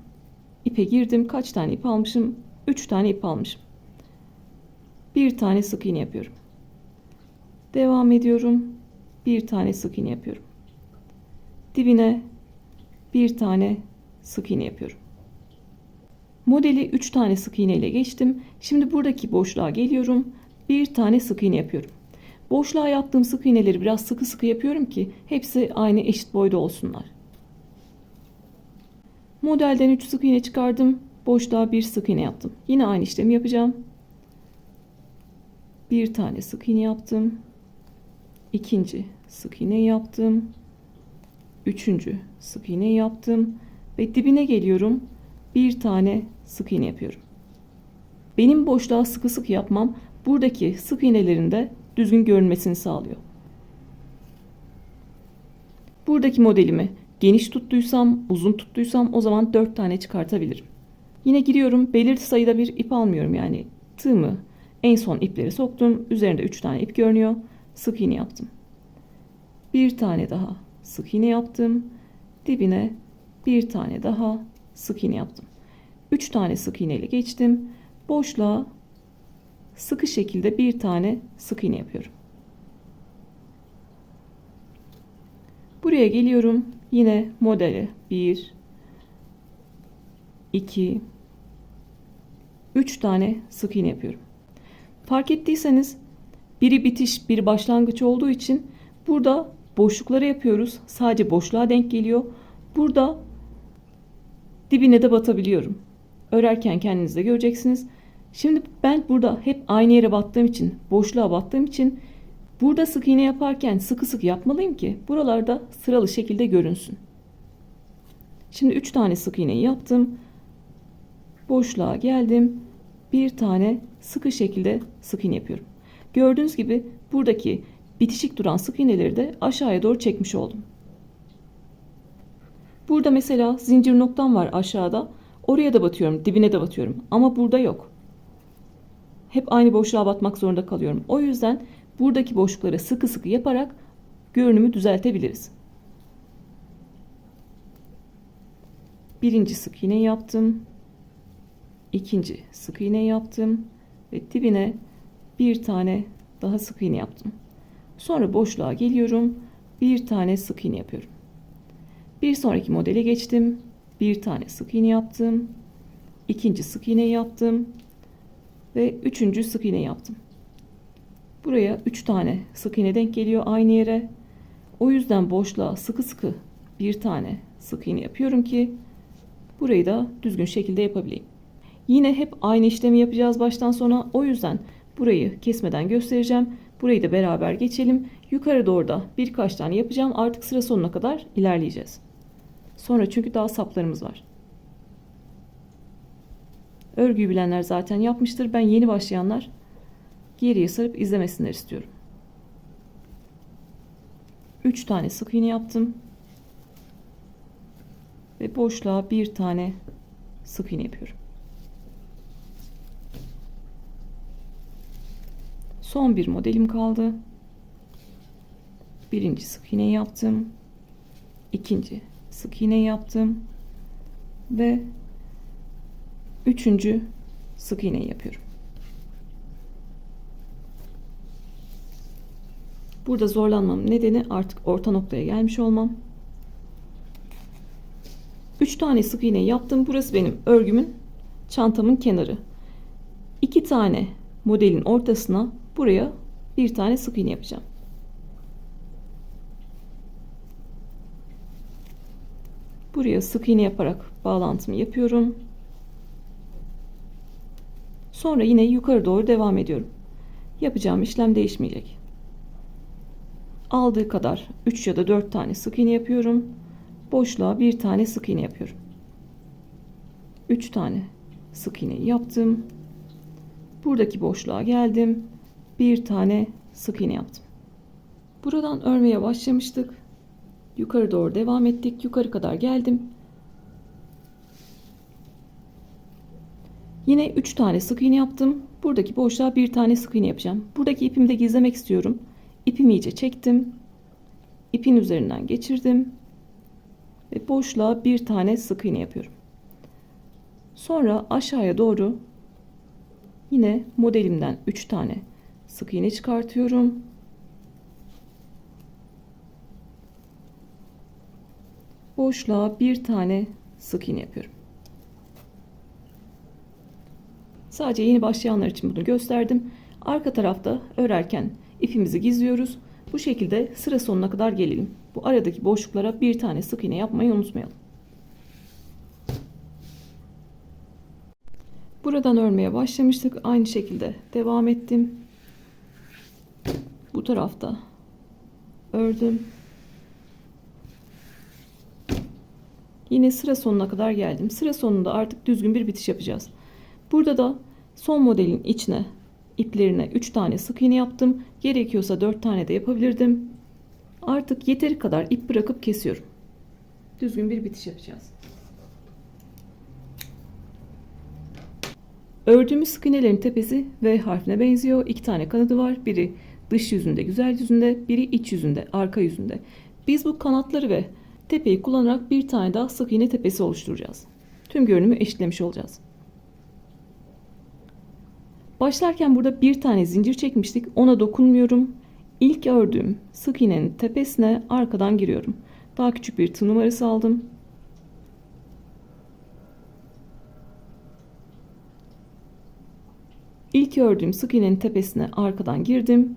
[SPEAKER 1] ipe girdim. Kaç tane ip almışım? 3 tane ip almışım. Bir tane sık iğne yapıyorum. Devam ediyorum. Bir tane sık iğne yapıyorum. Dibine bir tane sık iğne yapıyorum. Modeli 3 tane sık iğne ile geçtim. Şimdi buradaki boşluğa geliyorum. Bir tane sık iğne yapıyorum. Boşluğa yaptığım sık iğneleri biraz sıkı sıkı yapıyorum ki hepsi aynı eşit boyda olsunlar. Modelden 3 sık iğne çıkardım. Boşluğa bir sık iğne yaptım. Yine aynı işlemi yapacağım. Bir tane sık iğne yaptım. İkinci sık iğne yaptım. Üçüncü sık iğne yaptım. Ve dibine geliyorum. Bir tane sık iğne yapıyorum. Benim boşluğa sıkı sıkı yapmam buradaki sık iğnelerin de düzgün görünmesini sağlıyor. Buradaki modelimi geniş tuttuysam, uzun tuttuysam o zaman 4 tane çıkartabilirim. Yine giriyorum. Belirli sayıda bir ip almıyorum. Yani tığımı en son ipleri soktum. Üzerinde 3 tane ip görünüyor. Sık iğne yaptım. Bir tane daha sık iğne yaptım. Dibine bir tane daha sık iğne yaptım. 3 tane sık iğne ile geçtim. Boşluğa sıkı şekilde bir tane sık iğne yapıyorum. Buraya geliyorum. Yine modele 1 2 3 tane sık iğne yapıyorum. Fark ettiyseniz biri bitiş, biri başlangıç olduğu için burada boşlukları yapıyoruz. Sadece boşluğa denk geliyor. Burada dibine de batabiliyorum. Örerken kendiniz de göreceksiniz. Şimdi ben burada hep aynı yere battığım için, boşluğa battığım için burada sık iğne yaparken sıkı sıkı yapmalıyım ki buralarda sıralı şekilde görünsün. Şimdi 3 tane sık iğneyi yaptım. Boşluğa geldim. Bir tane sıkı şekilde sık iğne yapıyorum. Gördüğünüz gibi buradaki bitişik duran sık iğneleri de aşağıya doğru çekmiş oldum. Burada mesela zincir noktam var aşağıda. Oraya da batıyorum, dibine de batıyorum. Ama burada yok. Hep aynı boşluğa batmak zorunda kalıyorum. O yüzden buradaki boşlukları sıkı sıkı yaparak görünümü düzeltebiliriz. Birinci sık iğne yaptım. İkinci sık iğne yaptım. Ve dibine bir tane daha sık iğne yaptım. Sonra boşluğa geliyorum. Bir tane sık iğne yapıyorum. Bir sonraki modele geçtim. Bir tane sık iğne yaptım. İkinci sık iğne yaptım. Ve üçüncü sık iğne yaptım. Buraya 3 tane sık iğne denk geliyor aynı yere. O yüzden boşluğa sıkı sıkı bir tane sık iğne yapıyorum ki burayı da düzgün şekilde yapabileyim. Yine hep aynı işlemi yapacağız baştan sona. O yüzden burayı kesmeden göstereceğim. Burayı da beraber geçelim. Yukarı doğru da birkaç tane yapacağım. Artık sıra sonuna kadar ilerleyeceğiz. Sonra çünkü daha saplarımız var. Örgüyü bilenler zaten yapmıştır. Ben yeni başlayanlar geriye sarıp izlemesinler istiyorum. 3 tane sık iğne yaptım. Ve boşluğa bir tane sık iğne yapıyorum. Son bir modelim kaldı. Birinci sık iğne yaptım. İkinci sık iğne yaptım. Ve üçüncü sık iğneyi yapıyorum. Burada zorlanmam nedeni artık orta noktaya gelmiş olmam. 3 tane sık iğne yaptım. Burası benim örgümün, çantamın kenarı. 2 tane modelin ortasına, buraya bir tane sık iğne yapacağım. Buraya sık iğne yaparak bağlantımı yapıyorum. Sonra yine yukarı doğru devam ediyorum. Yapacağım işlem değişmeyecek. Aldığı kadar 3 ya da 4 tane sık iğne yapıyorum. Boşluğa bir tane sık iğne yapıyorum. 3 tane sık iğne yaptım. Buradaki boşluğa geldim. Bir tane sık iğne yaptım. Buradan örmeye başlamıştık. Yukarı doğru devam ettik. Yukarı kadar geldim. Yine 3 tane sık iğne yaptım. Buradaki boşluğa bir tane sık iğne yapacağım. Buradaki ipimi de gizlemek istiyorum. İpimi iyice çektim. İpin üzerinden geçirdim. Ve boşluğa bir tane sık iğne yapıyorum. Sonra aşağıya doğru yine modelimden 3 tane sık iğne çıkartıyorum. Boşluğa bir tane sık iğne yapıyorum. Sadece yeni başlayanlar için bunu gösterdim. Arka tarafta örerken ipimizi gizliyoruz. Bu şekilde sıra sonuna kadar gelelim. Bu aradaki boşluklara bir tane sık iğne yapmayı unutmayalım. Buradan örmeye başlamıştık. Aynı şekilde devam ettim. Bu tarafta ördüm. Yine sıra sonuna kadar geldim. Sıra sonunda artık düzgün bir bitiş yapacağız. Burada da son modelin içine, iplerine 3 tane sık iğne yaptım. Gerekiyorsa 4 tane de yapabilirdim. Artık yeteri kadar ip bırakıp kesiyorum. Düzgün bir bitiş yapacağız. Ördüğümüz sık iğnelerin tepesi V harfine benziyor. 2 tane kanadı var. Biri dış yüzünde, güzel yüzünde, biri iç yüzünde, arka yüzünde. Biz bu kanatları ve tepeyi kullanarak bir tane daha sık iğne tepesi oluşturacağız. Tüm görünümü eşitlemiş olacağız. Başlarken burada bir tane zincir çekmiştik. Ona dokunmuyorum. İlk ördüğüm sık iğnenin tepesine arkadan giriyorum. Daha küçük bir tığ numarası aldım. İlk ördüğüm sık iğnenin tepesine arkadan girdim.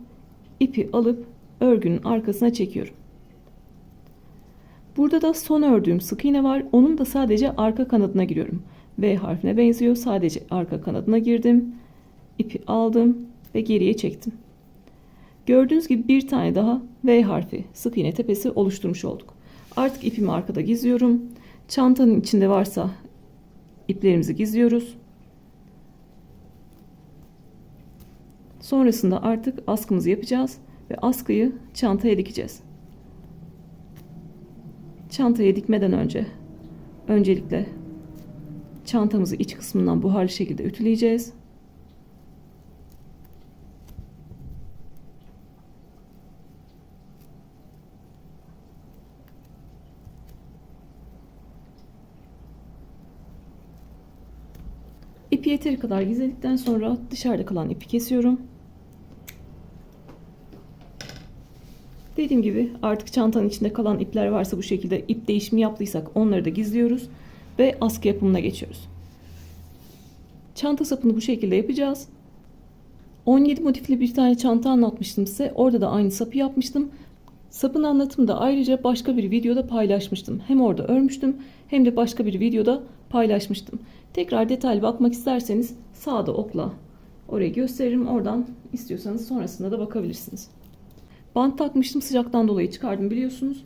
[SPEAKER 1] İpi alıp örgünün arkasına çekiyorum. Burada da son ördüğüm sık iğne var. Onun da sadece arka kanadına giriyorum. V harfine benziyor. Sadece arka kanadına girdim. İpi aldım ve geriye çektim. Gördüğünüz gibi bir tane daha V harfi sık iğne tepesi oluşturmuş olduk. Artık ipimi arkada gizliyorum. Çantanın içinde varsa iplerimizi gizliyoruz. Sonrasında artık askımızı yapacağız ve askıyı çantaya dikeceğiz. Çantaya dikmeden önce öncelikle çantamızı iç kısmından buharlı şekilde ütüleyeceğiz. İpi yeteri kadar gizledikten sonra dışarıda kalan ipi kesiyorum. Dediğim gibi artık çantanın içinde kalan ipler varsa bu şekilde ip değişimi yaptıysak onları da gizliyoruz ve askı yapımına geçiyoruz. Çanta sapını bu şekilde yapacağız. 17 motifli bir tane çanta anlatmıştım size. Orada da aynı sapı yapmıştım. Sapın anlatımını da ayrıca başka bir videoda paylaşmıştım. Hem orada örmüştüm hem de başka bir videoda paylaşmıştım. Tekrar detaylı bakmak isterseniz sağda okla orayı gösteririm. Oradan istiyorsanız sonrasında da bakabilirsiniz. Bant takmıştım, sıcaktan dolayı çıkardım biliyorsunuz.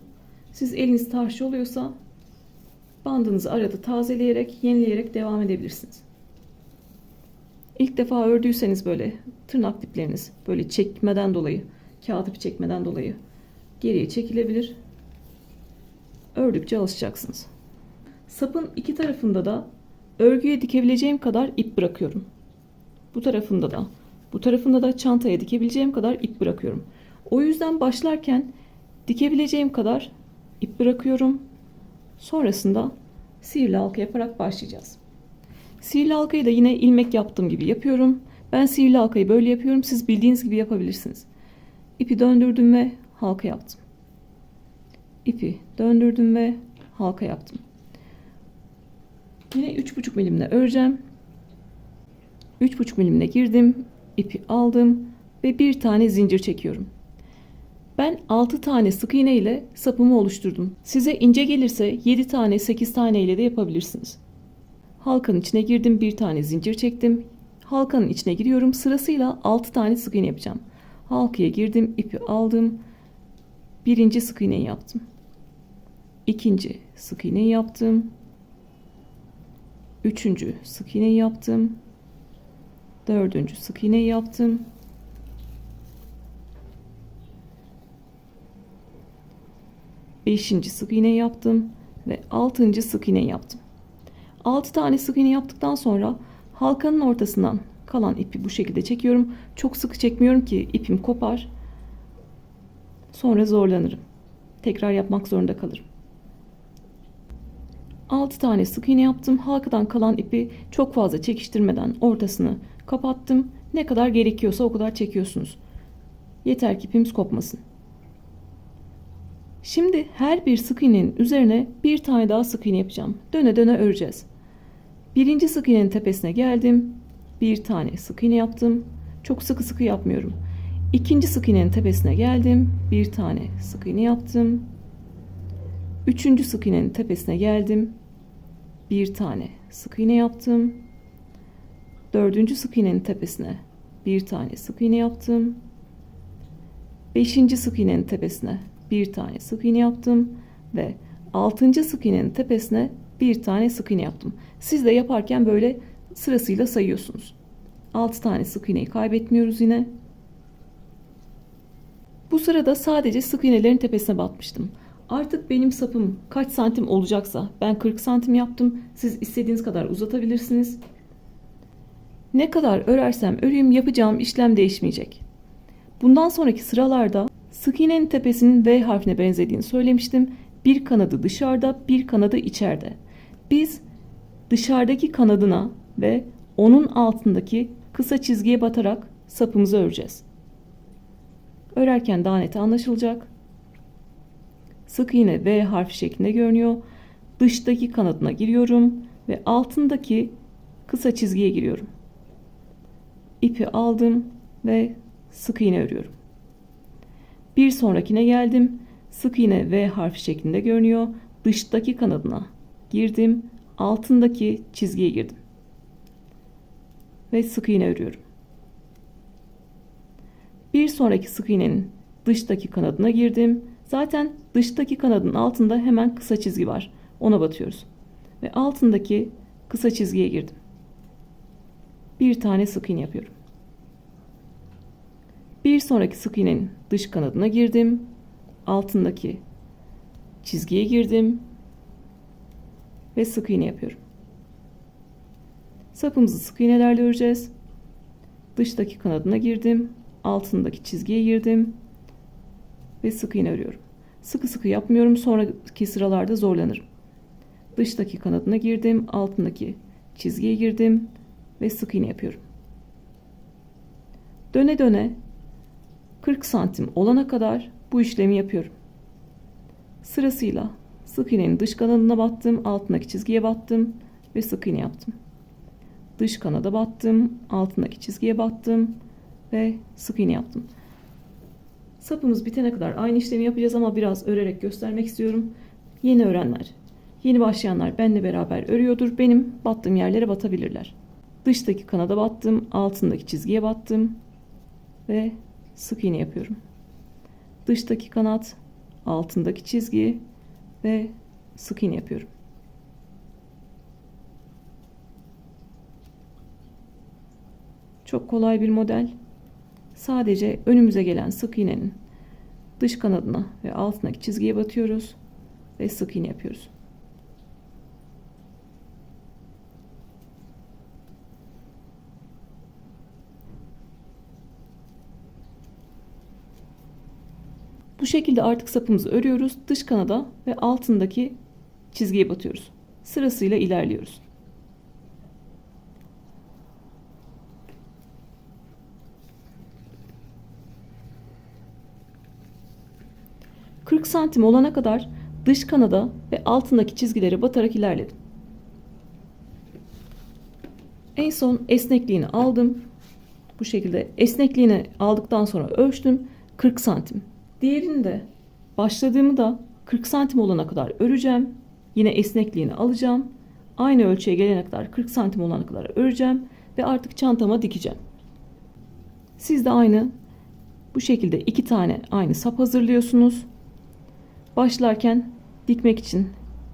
[SPEAKER 1] Siz eliniz tarşı oluyorsa bandınızı arada tazeleyerek, yenileyerek devam edebilirsiniz. İlk defa ördüyseniz böyle tırnak dipleriniz böyle çekmeden dolayı, kağıt ipi çekmeden dolayı geriye çekilebilir. Ördükçe alışacaksınız. Sapın iki tarafında da örgüye dikebileceğim kadar ip bırakıyorum. Bu tarafında da çantaya dikebileceğim kadar ip bırakıyorum. O yüzden başlarken dikebileceğim kadar ip bırakıyorum. Sonrasında sihirli halka yaparak başlayacağız. Sihirli halkayı da yine ilmek yaptığım gibi yapıyorum. Ben sihirli halkayı böyle yapıyorum. Siz bildiğiniz gibi yapabilirsiniz. İpi döndürdüm ve halka yaptım. İpi döndürdüm ve halka yaptım. Yine 3,5 milimle öreceğim. 3,5 milimle girdim. ipi aldım ve bir tane zincir çekiyorum. Ben 6 tane sık iğne ile sapımı oluşturdum. Size ince gelirse 7 tane 8 tane ile de yapabilirsiniz. Halkanın içine girdim, bir tane zincir çektim. Halkanın içine giriyorum, sırasıyla 6 tane sık iğne yapacağım. Halkaya girdim, ipi aldım. Birinci sık iğneyi yaptım. İkinci sık iğneyi yaptım. Üçüncü sık iğneyi yaptım. Dördüncü sık iğneyi yaptım. Beşinci sık iğne yaptım ve altıncı sık iğne yaptım. 6 tane sık iğne yaptıktan sonra halkanın ortasından kalan ipi bu şekilde çekiyorum. Çok sıkı çekmiyorum ki ipim kopar. Sonra zorlanırım. Tekrar yapmak zorunda kalırım. 6 tane sık iğne yaptım. Halkadan kalan ipi çok fazla çekiştirmeden ortasını kapattım. Ne kadar gerekiyorsa o kadar çekiyorsunuz. Yeter ki ipimiz kopmasın. Şimdi her bir sık iğnenin üzerine bir tane daha sık iğne yapacağım. Döne döne öreceğiz. Birinci sık iğnenin tepesine geldim. Bir tane sık iğne yaptım. Çok sıkı sıkı yapmıyorum. İkinci sık iğnenin tepesine geldim. Bir tane sık iğne yaptım. Üçüncü sık iğnenin tepesine geldim. Bir tane sık iğne yaptım. Dördüncü sık iğnenin tepesine bir tane sık iğne yaptım. Beşinci sık iğnenin tepesine bir tane sık iğne yaptım ve altıncı sık iğnenin tepesine bir tane sık iğne yaptım. Siz de yaparken böyle sırasıyla sayıyorsunuz. 6 tane sık iğneyi kaybetmiyoruz yine. Bu sırada sadece sık iğnelerin tepesine batmıştım. Artık benim sapım kaç santim olacaksa ben 40 santim yaptım. Siz istediğiniz kadar uzatabilirsiniz. Ne kadar örersem öreyim yapacağım işlem değişmeyecek. Bundan sonraki sıralarda sık iğnenin tepesinin V harfine benzediğini söylemiştim. Bir kanadı dışarıda, bir kanadı içeride. Biz dışarıdaki kanadına ve onun altındaki kısa çizgiye batarak sapımızı öreceğiz. Örerken daha net anlaşılacak. Sık iğne V harfi şeklinde görünüyor. Dıştaki kanadına giriyorum ve altındaki kısa çizgiye giriyorum. İpi aldım ve sık iğne örüyorum. Bir sonrakine geldim. Sık iğne V harfi şeklinde görünüyor. Dıştaki kanadına girdim. Altındaki çizgiye girdim. Ve sık iğne örüyorum. Bir sonraki sık iğnenin dıştaki kanadına girdim. Zaten dıştaki kanadın altında hemen kısa çizgi var. Ona batıyoruz. Ve altındaki kısa çizgiye girdim. Bir tane sık iğne yapıyorum. Bir sonraki sık iğnenin dış kanadına girdim. Altındaki çizgiye girdim. Ve sık iğne yapıyorum. Sapımızı sık iğnelerle öreceğiz. Dıştaki kanadına girdim. Altındaki çizgiye girdim. Ve sık iğne örüyorum. Sıkı sıkı yapmıyorum. Sonraki sıralarda zorlanırım. Dıştaki kanadına girdim. Altındaki çizgiye girdim. Ve sık iğne yapıyorum. Döne döne 40 santim olana kadar bu işlemi yapıyorum. Sırasıyla sık iğnenin dış kanadına battım. Altındaki çizgiye battım. Ve sık iğne yaptım. Dış kanada battım. Altındaki çizgiye battım. Ve sık iğne yaptım. Sapımız bitene kadar aynı işlemi yapacağız ama biraz örerek göstermek istiyorum. Yeni öğrenenler, yeni başlayanlar benimle beraber örüyordur. Benim battığım yerlere batabilirler. Dıştaki kanada battım, altındaki çizgiye battım ve sık iğne yapıyorum. Dıştaki kanat, altındaki çizgi ve sık iğne yapıyorum. Çok kolay bir model. Sadece önümüze gelen sık iğnenin dış kanadına ve altındaki çizgiye batıyoruz ve sık iğne yapıyoruz. Bu şekilde artık sapımızı örüyoruz. Dış kanada ve altındaki çizgiye batıyoruz. Sırasıyla ilerliyoruz. ...40 santim olana kadar dış kanada ve altındaki çizgilere batarak ilerledim. En son esnekliğini aldım. Bu şekilde esnekliğini aldıktan sonra ölçtüm 40 santim. Diğerini de başladığımı da 40 santim olana kadar öreceğim. Yine esnekliğini alacağım. Aynı ölçüye gelene kadar 40 santim olana kadar öreceğim ve artık çantama dikeceğim. Siz de aynı bu şekilde 2 tane aynı sap hazırlıyorsunuz. Başlarken dikmek için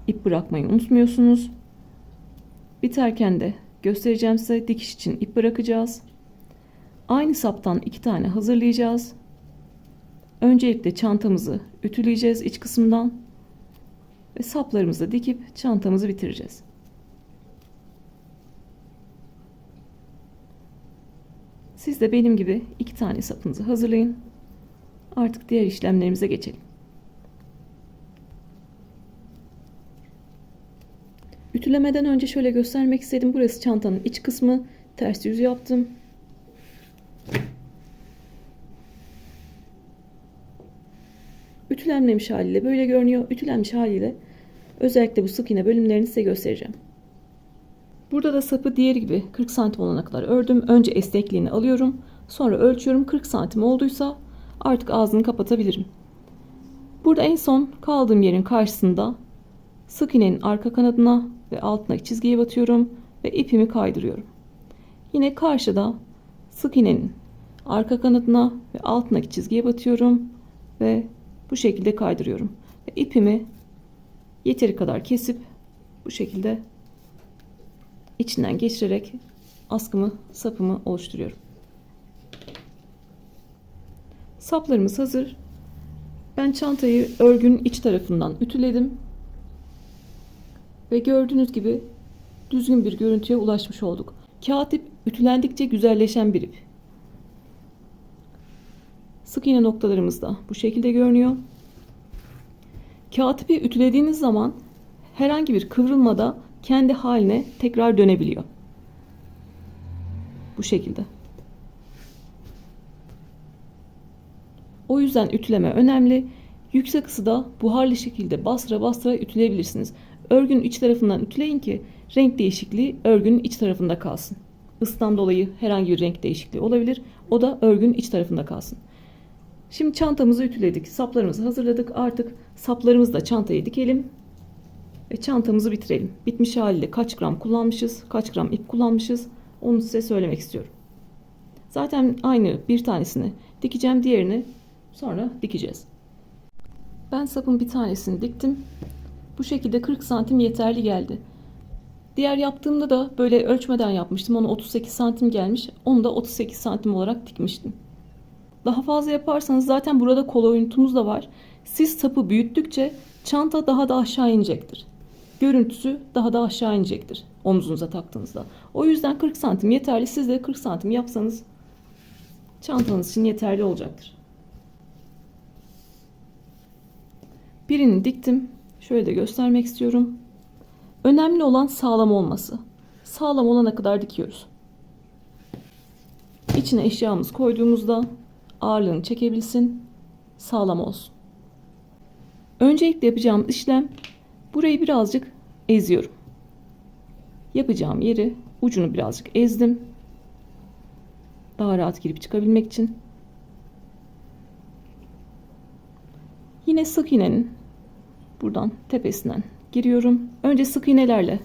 [SPEAKER 1] ip bırakmayı unutmuyorsunuz. Biterken de göstereceğim size, dikiş için ip bırakacağız. Aynı saptan 2 tane hazırlayacağız. Öncelikle çantamızı ütüleyeceğiz iç kısımdan ve saplarımızı dikip çantamızı bitireceğiz. Siz de benim gibi 2 tane sapınızı hazırlayın. Artık diğer işlemlerimize geçelim. Ütülemeden önce şöyle göstermek istedim. Burası çantanın iç kısmı. Ters yüz yaptım. Ütülenmemiş haliyle böyle görünüyor. Ütülenmiş haliyle özellikle bu sık iğne bölümlerini size göstereceğim. Burada da sapı diğeri gibi 40 santim olana kadar ördüm. Önce esnekliğini alıyorum. Sonra ölçüyorum. 40 santim olduysa artık ağzını kapatabilirim. Burada en son kaldığım yerin karşısında sık iğnenin arka kanadına ve altına çizgiye batıyorum ve ipimi kaydırıyorum. Yine karşıda sık iğnenin arka kanadına ve altındaki çizgiye batıyorum ve bu şekilde kaydırıyorum. Ve ipimi yeteri kadar kesip bu şekilde içinden geçirerek askımı, sapımı oluşturuyorum. Saplarımız hazır. Ben çantayı örgünün iç tarafından ütüledim. Ve gördüğünüz gibi düzgün bir görüntüye ulaşmış olduk. Kağıt ip ütülendikçe güzelleşen bir ip. Sık iğne noktalarımız da bu şekilde görünüyor. Kağıt ipi ütülediğiniz zaman herhangi bir kıvrılmada kendi haline tekrar dönebiliyor. Bu şekilde. O yüzden ütüleme önemli. Yüksek ısıda buharlı şekilde bastıra bastıra ütüleyebilirsiniz. Örgünün iç tarafından ütüleyin ki renk değişikliği örgünün iç tarafında kalsın. Isıdan dolayı herhangi bir renk değişikliği olabilir. O da örgünün iç tarafında kalsın. Şimdi çantamızı ütüledik. Saplarımızı hazırladık. Artık saplarımızla çantayı dikelim. Ve çantamızı bitirelim. Bitmiş haliyle kaç gram kullanmışız, kaç gram ip kullanmışız onu size söylemek istiyorum. Zaten aynı bir tanesini dikeceğim, diğerini sonra dikeceğiz. Ben sapın bir tanesini diktim. Bu şekilde 40 santim yeterli geldi. Diğer yaptığımda da böyle ölçmeden yapmıştım. Onu 38 santim gelmiş. Onu da 38 santim olarak dikmiştim. Daha fazla yaparsanız zaten burada kol oyuntumuz da var. Siz sapı büyüttükçe çanta daha da aşağı inecektir. Görüntüsü daha da aşağı inecektir omuzunuza taktığınızda. O yüzden 40 santim yeterli. Siz de 40 santim yapsanız çantanız için yeterli olacaktır. Birini diktim. Şöyle de göstermek istiyorum. Önemli olan sağlam olması. Sağlam olana kadar dikiyoruz. İçine eşyamız koyduğumuzda ağırlığını çekebilsin, sağlam olsun. Öncelikle yapacağım işlem, burayı birazcık eziyorum. Yapacağım yeri ucunu birazcık ezdim. Daha rahat girip çıkabilmek için. Yine sık iğnenin buradan tepesinden giriyorum. Önce sık iğnelerle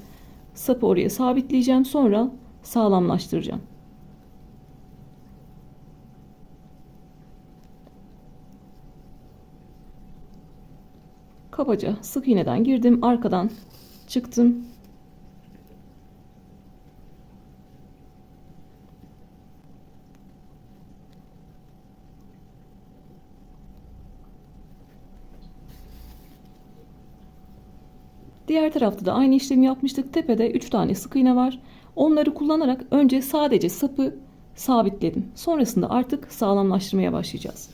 [SPEAKER 1] sapı oraya sabitleyeceğim. Sonra sağlamlaştıracağım. Kabaca sık iğneden girdim. Arkadan çıktım. Diğer tarafta da aynı işlemi yapmıştık. Tepede 3 tane sık iğne var. Onları kullanarak önce sadece sapı sabitledim. Sonrasında artık sağlamlaştırmaya başlayacağız.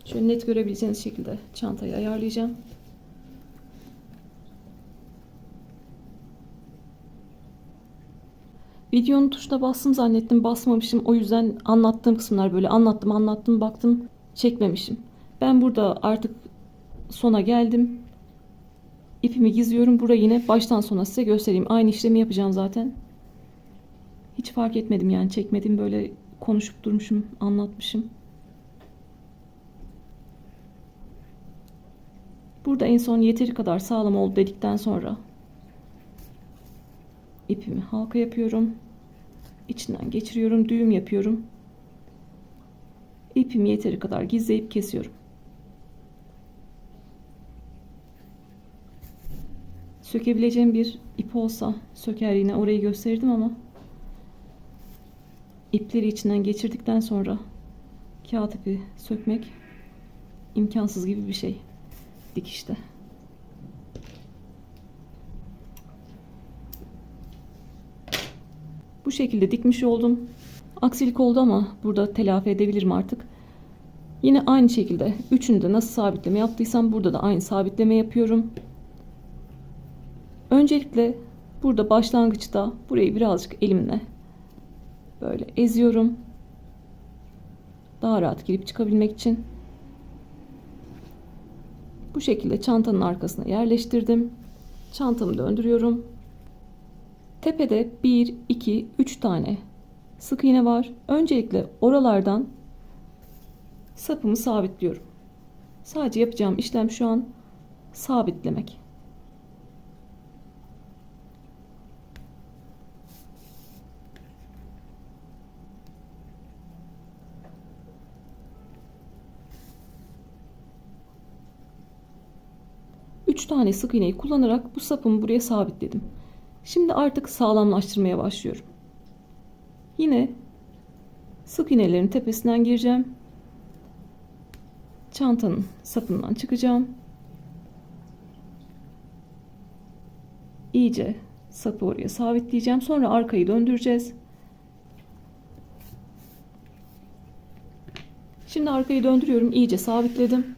[SPEAKER 1] Şöyle net görebileceğiniz şekilde çantayı ayarlayacağım. Videonun tuşuna bastım zannettim, basmamışım. O yüzden anlattığım kısımlar böyle anlattım baktım çekmemişim. Ben burada artık sona geldim. İpimi gizliyorum. Burayı yine baştan sona size göstereyim. Aynı işlemi yapacağım zaten. Hiç fark etmedim yani, çekmedim, böyle konuşup durmuşum, anlatmışım. Burada en son yeteri kadar sağlam oldu dedikten sonra ipimi halka yapıyorum. İçinden geçiriyorum, düğüm yapıyorum. İpimi yeteri kadar gizleyip kesiyorum. Sökebileceğim bir ip olsa söker yine, orayı gösterdim ama ipleri içinden geçirdikten sonra kağıt ipi sökmek imkansız gibi bir şey dikişte. Bu şekilde dikmiş oldum. Aksilik oldu ama burada telafi edebilirim artık. Yine aynı şekilde üçünü de nasıl sabitleme yaptıysam burada da aynı sabitleme yapıyorum. Öncelikle burada başlangıçta burayı birazcık elimle böyle eziyorum. Daha rahat girip çıkabilmek için. Bu şekilde çantanın arkasına yerleştirdim. Çantamı döndürüyorum. Tepede 1, 2, 3 tane sık iğne var. Öncelikle oralardan sapımı sabitliyorum. Sadece yapacağım işlem şu an sabitlemek. Üç tane sık iğneyi kullanarak bu sapımı buraya sabitledim. Şimdi artık sağlamlaştırmaya başlıyorum. Yine sık iğnelerin tepesinden gireceğim. Çantanın sapından çıkacağım. İyice sapı oraya sabitleyeceğim. Sonra arkayı döndüreceğiz. Şimdi arkayı döndürüyorum. İyice sabitledim.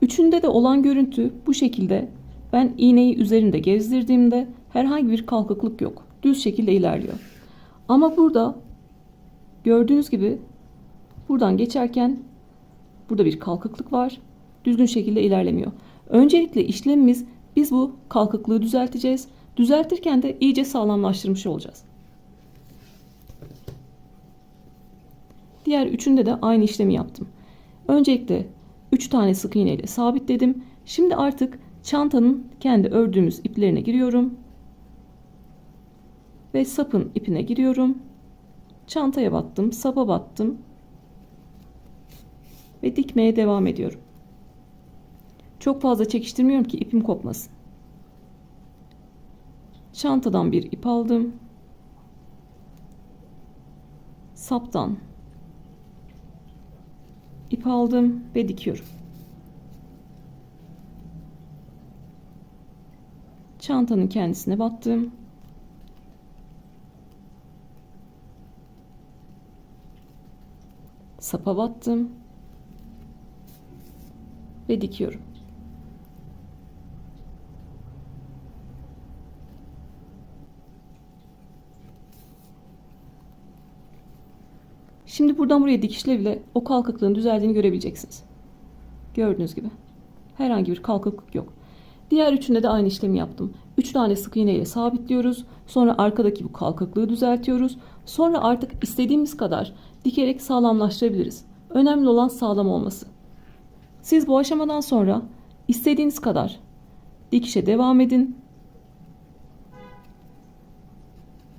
[SPEAKER 1] Üçünde de olan görüntü bu şekilde. Ben iğneyi üzerinde gezdirdiğimde herhangi bir kalkıklık yok. Düz şekilde ilerliyor. Ama burada gördüğünüz gibi buradan geçerken burada bir kalkıklık var. Düzgün şekilde ilerlemiyor. Öncelikle işlemimiz, biz bu kalkıklığı düzelteceğiz. Düzeltirken de iyice sağlamlaştırmış olacağız. Diğer üçünde de aynı işlemi yaptım. Öncelikle 3 tane sık iğne ile sabitledim. Şimdi artık çantanın kendi ördüğümüz iplerine giriyorum. Ve sapın ipine giriyorum. Çantaya battım, sapa battım. Ve dikmeye devam ediyorum. Çok fazla çekiştirmiyorum ki ipim kopmasın. Çantadan bir ip aldım. Saptan ip aldım ve dikiyorum. Çantanın kendisine battım. Sapa battım ve dikiyorum. Şimdi buradan buraya dikişle bile o kalkıklığın düzeldiğini görebileceksiniz. Gördüğünüz gibi herhangi bir kalkıklık yok. Diğer üçünde de aynı işlemi yaptım. 3 tane sık iğne ile sabitliyoruz. Sonra arkadaki bu kalkıklığı düzeltiyoruz. Sonra artık istediğimiz kadar dikerek sağlamlaştırabiliriz. Önemli olan sağlam olması. Siz bu aşamadan sonra istediğiniz kadar dikişe devam edin.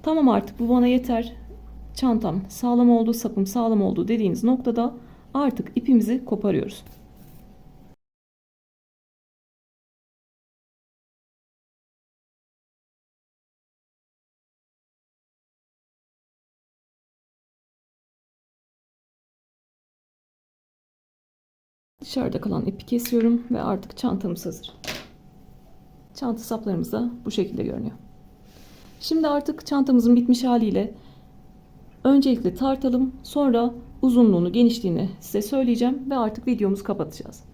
[SPEAKER 1] Tamam, artık bu bana yeter, çantam sağlam oldu, sapım sağlam oldu dediğiniz noktada artık ipimizi koparıyoruz. Dışarıda kalan ipi kesiyorum ve artık çantamız hazır. Çanta saplarımız da bu şekilde görünüyor. Şimdi artık çantamızın bitmiş haliyle öncelikle tartalım, sonra uzunluğunu, genişliğini size söyleyeceğim ve artık videomuzu kapatacağız.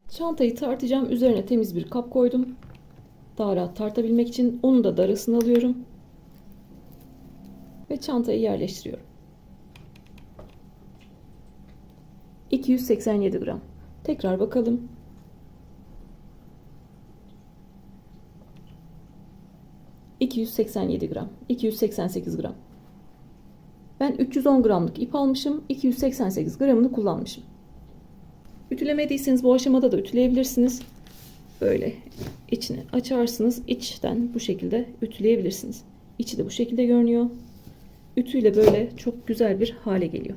[SPEAKER 1] Çantayı tartacağım. Üzerine temiz bir kap koydum. Daha rahat tartabilmek için onun da darasını alıyorum. Ve çantayı yerleştiriyorum. 287 gram. Tekrar bakalım. 287 gram, 288 gram. Ben 310 gramlık ip almışım, 288 gramını kullanmışım. Ütülemediyseniz bu aşamada da ütüleyebilirsiniz. Böyle içini açarsınız, içten bu şekilde ütüleyebilirsiniz. İçi de bu şekilde görünüyor. Ütüyle böyle çok güzel bir hale geliyor.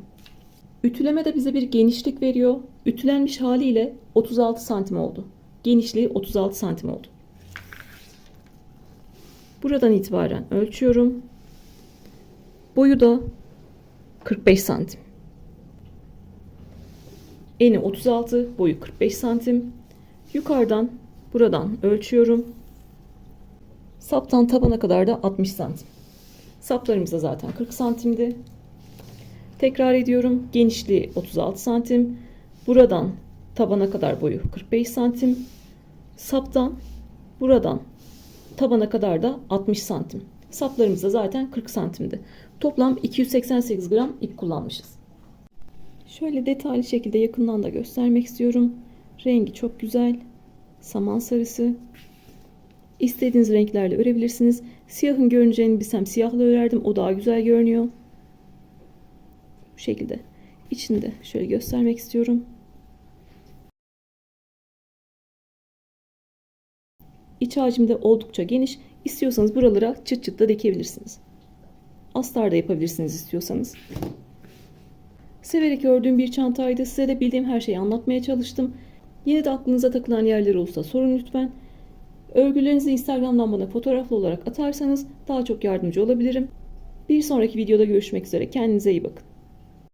[SPEAKER 1] Ütüleme de bize bir genişlik veriyor. Ütülenmiş haliyle 36 santim oldu. Genişliği 36 santim oldu. Buradan itibaren ölçüyorum. Boyu da 45 santim. Eni 36, boyu 45 santim. Yukarıdan buradan ölçüyorum. Saptan tabana kadar da 60 santim. Saplarımız da zaten 40 santimdi. Tekrar ediyorum. Genişliği 36 santim. Buradan tabana kadar boyu 45 santim. Saptan buradan tabana kadar da 60 santim. Saplarımız da zaten 40 santimdi. Toplam 288 gram ip kullanmışız. Şöyle detaylı şekilde yakından da göstermek istiyorum. Rengi çok güzel. Saman sarısı. İstediğiniz renklerle örebilirsiniz. Siyahın görüneceğini bilsem siyahla örerdim. O daha güzel görünüyor. Bu şekilde. İçini de şöyle göstermek istiyorum. İç hacmi de oldukça geniş. İstiyorsanız buralara çıt çıt da dikebilirsiniz. Astar da yapabilirsiniz istiyorsanız. Severek ördüğüm bir çantaydı. Size de bildiğim her şeyi anlatmaya çalıştım. Yine de aklınıza takılan yerler olursa sorun lütfen. Örgülerinizi Instagram'dan bana fotoğraflı olarak atarsanız daha çok yardımcı olabilirim. Bir sonraki videoda görüşmek üzere. Kendinize iyi bakın.